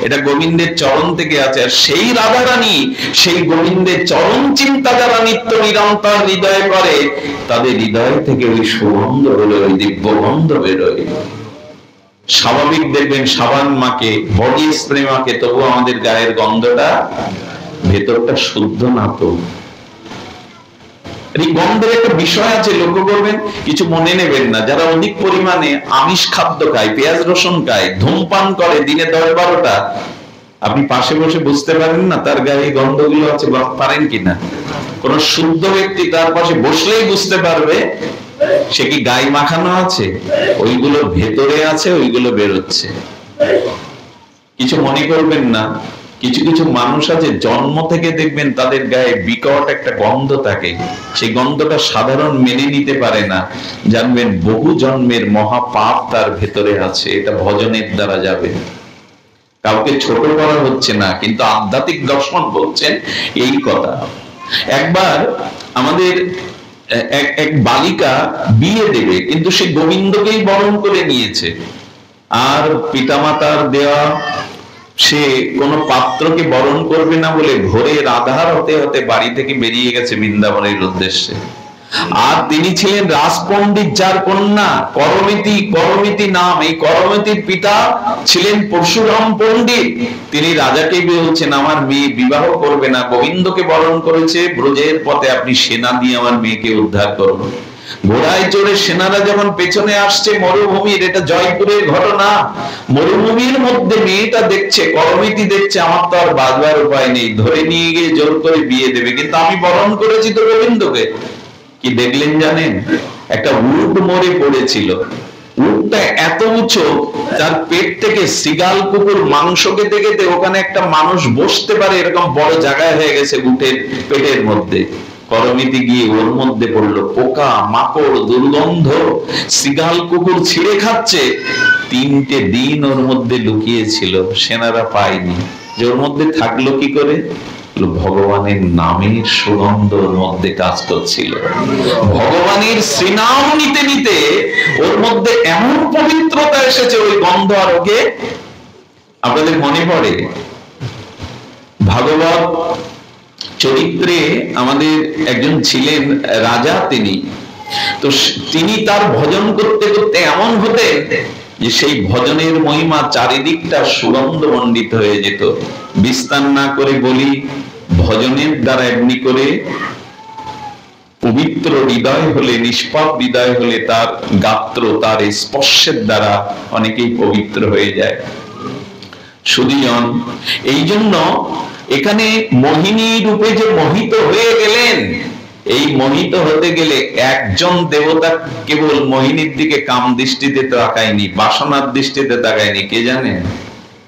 এটা গোবিন্দের চরণ থেকে আছে। আর সেই রাধারানী, সেই গোবিন্দের চরণ চিন্তা যারা নিত্য নিরন্তর হৃদয়ে করে, তাদের হৃদয় থেকে ওই সুগন্ধ বেরোয়, ওই দিব্য গন্ধ বেরোয়। স্বাভাবিক দেখবেন সাবান মাকে, বডি স্প্রে মাকে, তবু আমাদের গায়ের গন্ধটা, ভেতরটা শুদ্ধ না। তো এই গন্ধের একটা বিষয় আছে, লক্ষ্য করবেন, কিছু মনে নেবেন না। যারা অধিক পরিমাণে আমিষ খাদ্য খায়, পেঁয়াজ রসুন খায়, ধূমপান করে দিনে 10-12টা, আপনি পাশে বসে বুঝতে পারেন না তার গায়ে গন্ধগুলো আছে, পারেন কিনা? কোন শুদ্ধ ব্যক্তি তার পাশে বসলেই বুঝতে পারবে সে কি গায়ে মাখানো আছে, ওইগুলো ভেতরে আছে, ওইগুলো বেরোচ্ছে। কিছু মনে করবেন না, কিছু কিছু মানুষ আছে জন্ম থেকে দেখবেন তাদের গায়ে বিকট একটা গন্ধ থাকে, সেই গন্ধটা সাধারণ মেনে নিতে পারে না, জানবেন বহু জন্মের মহা পাপ তার ভেতরে আছে, এটা ভজনের দ্বারা যাবে। কাউকে ছোট করা হচ্ছে না, কিন্তু আধ্যাত্মিক দর্শন বলছেন এই কথা। একবার আমাদের এক বালিকা বিয়ে দেবে, কিন্তু সে গোবিন্দকেই বরণ করে নিয়েছে, আর পিতামাতার দেওয়া সে কোন পাত্রকে বরণ করবে না বলে ভোরের আধার হতে হতে বাড়ি থেকে বেরিয়ে গেছে বৃন্দাবনের উদ্দেশ্যে। আর তিনি ছিলেন রাজপণ্ডিত, যার কন্যা করমিতি, করমিতি নাম। এই করমিতির পিতা ছিলেন পরশুরাম পণ্ডিত। তিনি রাজাকে বলছেন আমার মেয়ে বিবাহ করবে না, গোবিন্দকে বরণ করেছে, ব্রজের পথে আপনি সেনা দিয়ে আমার মেয়েকে উদ্ধার করুন। ঘোড়ায় চড়ে সেনারা যখন পেছনে আসছে মরুভূমির, এটা জয়পুরের ঘটনা, মরুভূমির মধ্যে মেয়েটা দেখছে, করমিতি দেখছে, আমার তো আর বাঁচবার উপায় নেই, ধরে নিয়ে গিয়ে জোর করে বিয়ে দেবে, কিন্তু আমি বরণ করেছি তো গোবিন্দকে। কি দেখলেন জানেন? একটা উট মরে পড়েছিল। উটটা এত উঁচু, তার পেট থেকে সিগাল কুকুর মাংস খেতে খেতে ওখানে একটা মানুষ বসতে পারে এরকম বড় জায়গায় হয়ে গেছে উটের পেটের মধ্যে। করমিতি গিয়ে ওর মধ্যে পড়লো, পোকা মাকড় দুর্গন্ধ, সিগাল কুকুর ছিঁড়ে খাচ্ছে। 3টে দিন ওর মধ্যে লুকিয়েছিল, সেনারা পায়নি। যে ওর মধ্যে থাকলো কি করে? ভগবানের নামের সুগন্ধ ওর মধ্যে কাজ করছিল। ভগবানের শ্রীনাম নিতে নিতে ওর মধ্যে এমন পবিত্রতা এসেছে, ওই গন্ধ আর ওকে। আপনাদের মনে পড়ে ভাগবত চরিত্রে আমাদের একজন ছিলেন রাজা, তিনি তার ভজন করতে করতে এমন হতেন যে সেই ভজনের মহিমা চারিদিকটা সুগন্ধ মণ্ডিত হয়ে যেত। বিস্তার না করে বলি, ভজনের দ্বারা এমনি করে পবিত্র হৃদয় হলে, নিষ্পাপ হৃদয় হলে তার গাত্র, তার স্পর্শের দ্বারা অনেকেই পবিত্র হয়ে যায়। শুধুজন এই জন্য এখানে মোহিনী রূপে যে মোহিত হয়ে গেলেন, এই মোহিত হতে গেলে একজন দেবতা কেবল মোহিনীর দিকে কাম দৃষ্টিতে তাকায়নি, বাসনার দৃষ্টিতে তাকায়নি। কে জানেন?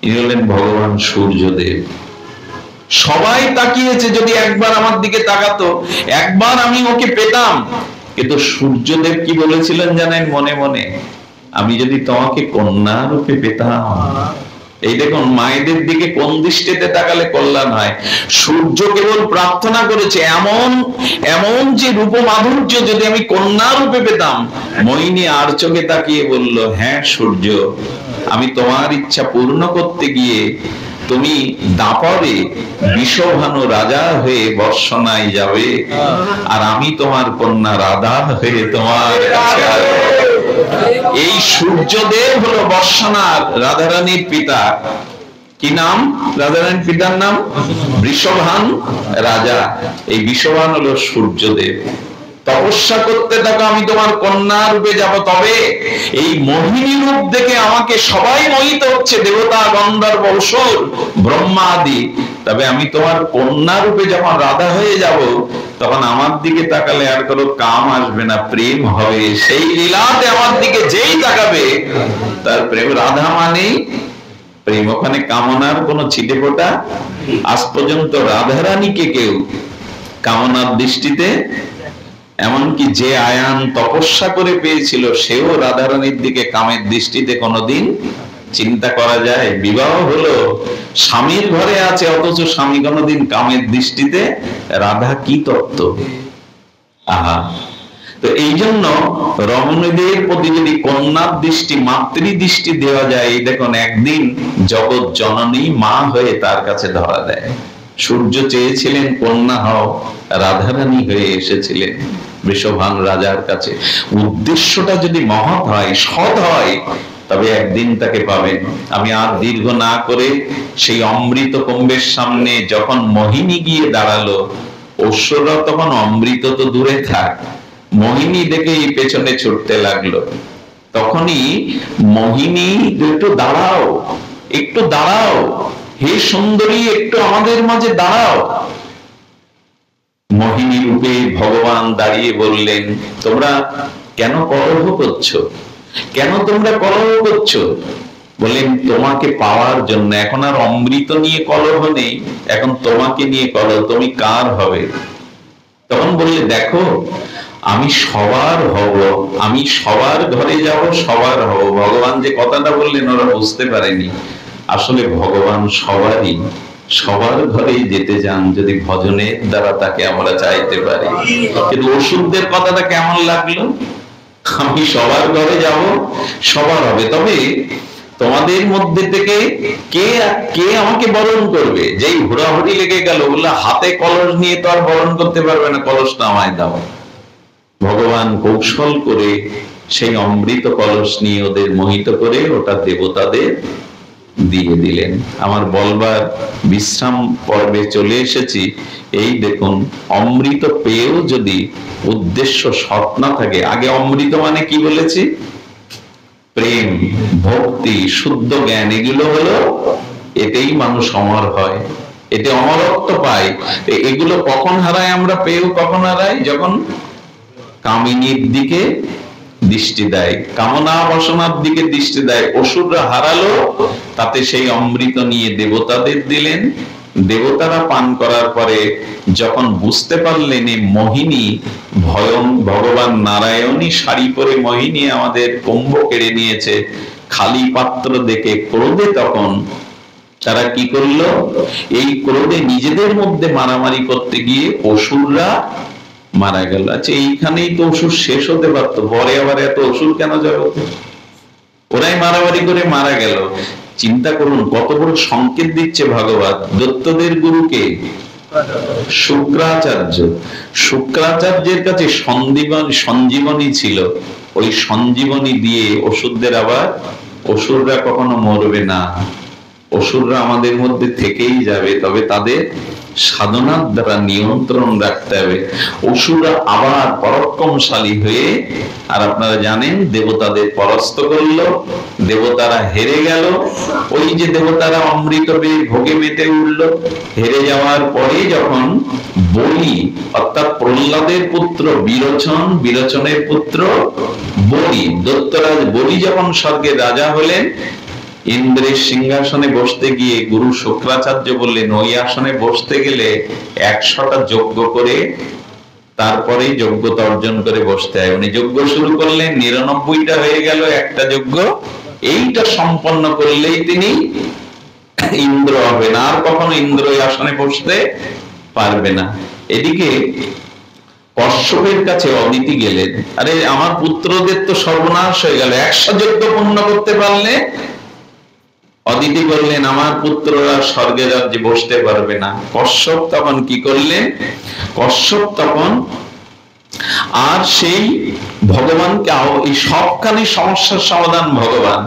ইনি হলেন ভগবান সূর্যদেব। সবাই তাকিয়েছে, যদি একবার আমার দিকে তাকাতো, একবার আমি ওকে পেতাম। কিন্তু সূর্যদেব কি বলেছিলেন জানেন মনে মনে? আমি যদি তোমাকে কন্যা রূপে পেতাম। এই দেখুন, মায়েদের দিকে কোন দৃষ্টিতে তাকালে কল্যাণ হয়। সূর্য কেবল প্রার্থনা করেছে, এমন এমন যে রূপ মাধুর্য যদি আমি কন্যা রূপে পেতাম। মোহিনী আর চোখে তাকিয়ে বলল, হ্যাঁ সূর্য, আমি তোমার ইচ্ছা পূর্ণ করতে গিয়ে তুমি দাপরে বিষভানু রাজা হয়ে বর্ষণায় যাবে, আর আমি তোমার কন্যা রাধা হয়ে তোমার কাছে আসবো। এই সূর্যদেব হলো বর্ষণার রাধারানীর পিতা। কি নাম রাধারানীর পিতার নাম? বৃষভান রাজা। এই বৃষভান হলো সূর্যদেব। তপস্যা করতে থাকো, আমি তোমার কন্যা রূপে যাব। তবে এই মোহিনী রূপ দেখে আমাকে সবাই মোহিত হচ্ছে, দেবতা, গন্ধর্ব, অসুর, ব্রহ্মা আদি। তবে আমি তোমার কন্যা রূপে যখন রাধা হয়ে যাব, তখন আমার দিকে তাকালে আর কোনো কাম আসবে না, প্রেম হবে। সেই লীলাতে আমার দিকে যেই তাকাবে তার প্রেম। রাধা মানেই প্রেম, ওখানে কামনার কোনো ছিটেফোঁটা। আজ পর্যন্ত রাধারানীকে কেউ কামনার দৃষ্টিতে, এমনকি যে আয়ান তপস্যা করে পেয়েছিল সেও রাধারানীর দিকে কামের দৃষ্টিতে কোনোদিন চিন্তা করা যায়? বিবাহ হলো, স্বামীর ঘরে আছে, অথচ স্বামী কোনোদিন কামের দৃষ্টিতে। রাধা কি তত্ত্ব! আহা! তো এই জন্য রমণীদের প্রতি যদি কন্যার দৃষ্টি, মাতৃ দৃষ্টি দেওয়া যায়, এই দেখুন একদিন জগৎ জননী মা হয়ে তার কাছে ধরা দেয়। সূর্য চেয়েছিলেন কন্যা হও, রাধারানী হয়ে এসেছিলেন বৃষভান রাজার কাছে। উদ্দেশ্যটা যদি মহৎ হয়, সৎ হয়, তবে একদিন তাকে পাবেন। আমি আর দীর্ঘ না করে সেই অমৃত কুম্ভের সামনে যখন মোহিনী গিয়ে দাঁড়ালো, অসুররা তখন অমৃত তো দূরে থাক, মোহিনী দেখেই পেছনে ছুটতে লাগলো। তখনই মোহিনী, একটু দাঁড়াও, একটু দাঁড়াও, হে সুন্দরী, একটু আমাদের মাঝে দাঁড়াও। মোহিনী রূপে ভগবান দাঁড়িয়ে বললেন, তোমরা কেন কলহ করছো? কেন তোমরা কলহ করছো? বললেন তোমাকে পাওয়ার জন্য। এখন আর অমৃত নিয়ে কলহ নেই, এখন তোমাকে নিয়ে কলহ, তুমি কার হবে? তখন বললে দেখো আমি সবার হব, আমি সবার ঘরে যাব, সবার হব। ভগবান যে কথাটা বললেন ওরা বুঝতে পারেনি, আসলে ভগবান সবারই, সবার ঘরেই যেতে চান যদি ভজনের দ্বারা তাকে আমরা চাইতে পারি। কিন্তু ওষুধদের কথাটা কেমন লাগলো? আমি সবার ঘরে যাব, সবার হবে, তবে তোমাদের মধ্যে থেকে কে কে আমাকে বরণ করবে? যেই হুড়াহুড়ি লেগে গেল, বললো হাতে কলস নিয়ে তো আর বরণ করতে পারবে না, কলসটা আমায় দাও। ভগবান কৌশল করে সেই অমৃত কলস নিয়ে ওদের মোহিত করে ওটা দেবতাদের দিয়ে দিলেন। আমার বলবার বিশ্রাম পর্বে চলে এসেছি। এই দেখুন, অমৃত পেয়েও যদি উদ্দেশ্য সৎ না থাকে, আগে অমৃত মানে কি বলেছি? প্রেম, ভক্তি, শুদ্ধ জ্ঞান, এগুলো হলো, এতেই মানুষ অমর হয়, এতে অমরত্ব পায়। এগুলো কখন হারায় আমরা? পেয়েও কখন হারাই? যখন কামিনীর দিকে দৃষ্টি দেয়, কামনা বাসনার দিকে দৃষ্টি দেয়। অসুররা হারালো, তাতে সেই অমৃত নিয়ে দেবতাদের দিলেন। দেবতারা পান করার পরে যখন বুঝতে পারলেন এই মোহিনী ভগবান নারায়ণী শাড়ি পরে মোহিনী আমাদের কুম্ভ কেড়ে নিয়েছে, খালি পাত্র দেখে ক্রোধে তখন তারা কি করলো? এই ক্রোধে নিজেদের মধ্যে মারামারি করতে গিয়ে অসুররা মারা গেল। আচ্ছা, এইখানেই তো অসুর শেষ হতে পারতো, পরে আবার এত অসুর কেন জগতে? ওরাই মারামারি করে মারা গেল। চিন্তা করুন কত বড় সংকেত দিচ্ছে ভগবান। দত্তদের গুরুকে শুক্রাচার্য, শুক্রাচার্যের কাছে সঞ্জীবনী ছিল, ওই সঞ্জীবনী দিয়ে অসুরদের, আবার অসুররা কখনো মরবে না, অসুররা আমাদের মধ্যে থেকেই যাবে, তবে তাদের সাধনার দ্বারা নিয়ন্ত্রণ রাখতে হবে। অসুররা আবার পরাক্রমশালী হয়ে, আর আপনারা জানেন দেবতাদের পরাস্ত করলো, দেবতারা হেরে গেল। ওই যে দেবতারা অমৃত ভোগে মেতে উঠল, হেরে যাওয়ার পরে যখন বলি অর্থাৎ প্রহ্লাদের পুত্র বিরোচন, বিরোচনের পুত্র বলি, দত্তরাজ বলি যখন স্বর্গের রাজা হলেন, ইন্দ্রের সিংহাসনে বসতে গিয়ে গুরু শুক্রাচার্য বললেন ওই আসনে বসতে গেলে 100টা যজ্ঞ করে তারপরে যোগ্যতা অর্জন করে বসতে হয়। উনি যজ্ঞ শুরু করলেন, 99টা হয়ে গেল, একটা যজ্ঞ এইটা সম্পন্ন করলেই তিনি ইন্দ্র হবেন, আর কখনো ইন্দ্র এই আসনে বসতে পারবে না। এদিকে কশ্যপের কাছে অদিতি গেলেন, আরে আমার পুত্রদের তো সর্বনাশ হয়ে গেল, 100 যজ্ঞ পূর্ণ করতে পারলে। অদিতি বললেন আমার পুত্ররা স্বর্গের রাজ্যে বসতে পারবে না। কশ্যপ তখন কি করলেন? কশ্যপ তখন আর সেই ভগবানকে, এই সবখানি সমস্যার সমাধান ভগবান,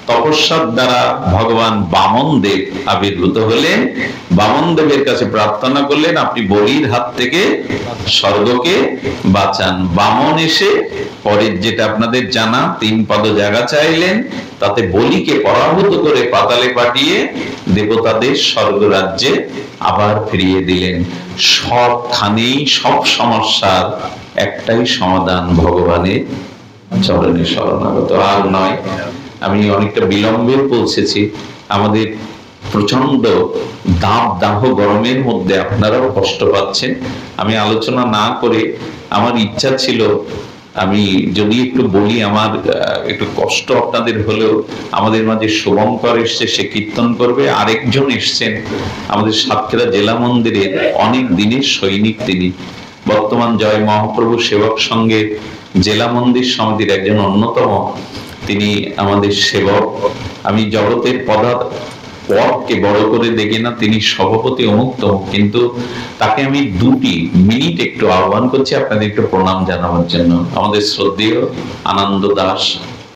তপস্যার দ্বারা ভগবান বামন দেব আবির্ভূত হলেন। বামন দেবের কাছে প্রার্থনা করলেন আপনি বলির হাত থেকে স্বর্গকে বাঁচান। বামন এসে পরের যেটা আপনাদের জানা 3 পদ জায়গা চাইলেন, তাতে বলিকে পরাভূত করে পাতালে পাঠিয়ে দেবতাদের স্বর্গ রাজ্যে আবার ফিরিয়ে দিলেন। সবখানেই সব সমস্যার একটাই সমাধান, ভগবানের চরণে শরণাগত, আর নয়। আমি অনেকটা বিলম্বে পৌঁছেছি, আমাদের প্রচন্ড দাহ গরমের মধ্যে আপনারাও কষ্ট পাচ্ছেন। আমি আলোচনা না করে, আমার ইচ্ছা ছিল আমি যদি একটু বলি, আমার একটু কষ্ট আপনাদের হলেও, আমাদের মাঝে শুভঙ্কর এসছে, সে কীর্তন করবে। আরেকজন এসছেন আমাদের সাতক্ষীরা জেলা মন্দিরে অনেক দিনের সৈনিক, তিনি বর্তমান জয় মহাপ্রভু সেবক সংঘের জেলা মন্দির সমিতির একজন অন্যতম, তিনি আমাদের সেবক। আমি জগতের পদকে বড় করে দেখি না, তিনি সভাপতি অমুক তমুক, কিন্তু তাকে আমি 2 মিনিট একটু আহ্বান করছি আপনাদের একটু প্রণাম জানাবার জন্য। আমাদের শ্রদ্ধেয় আনন্দ দাস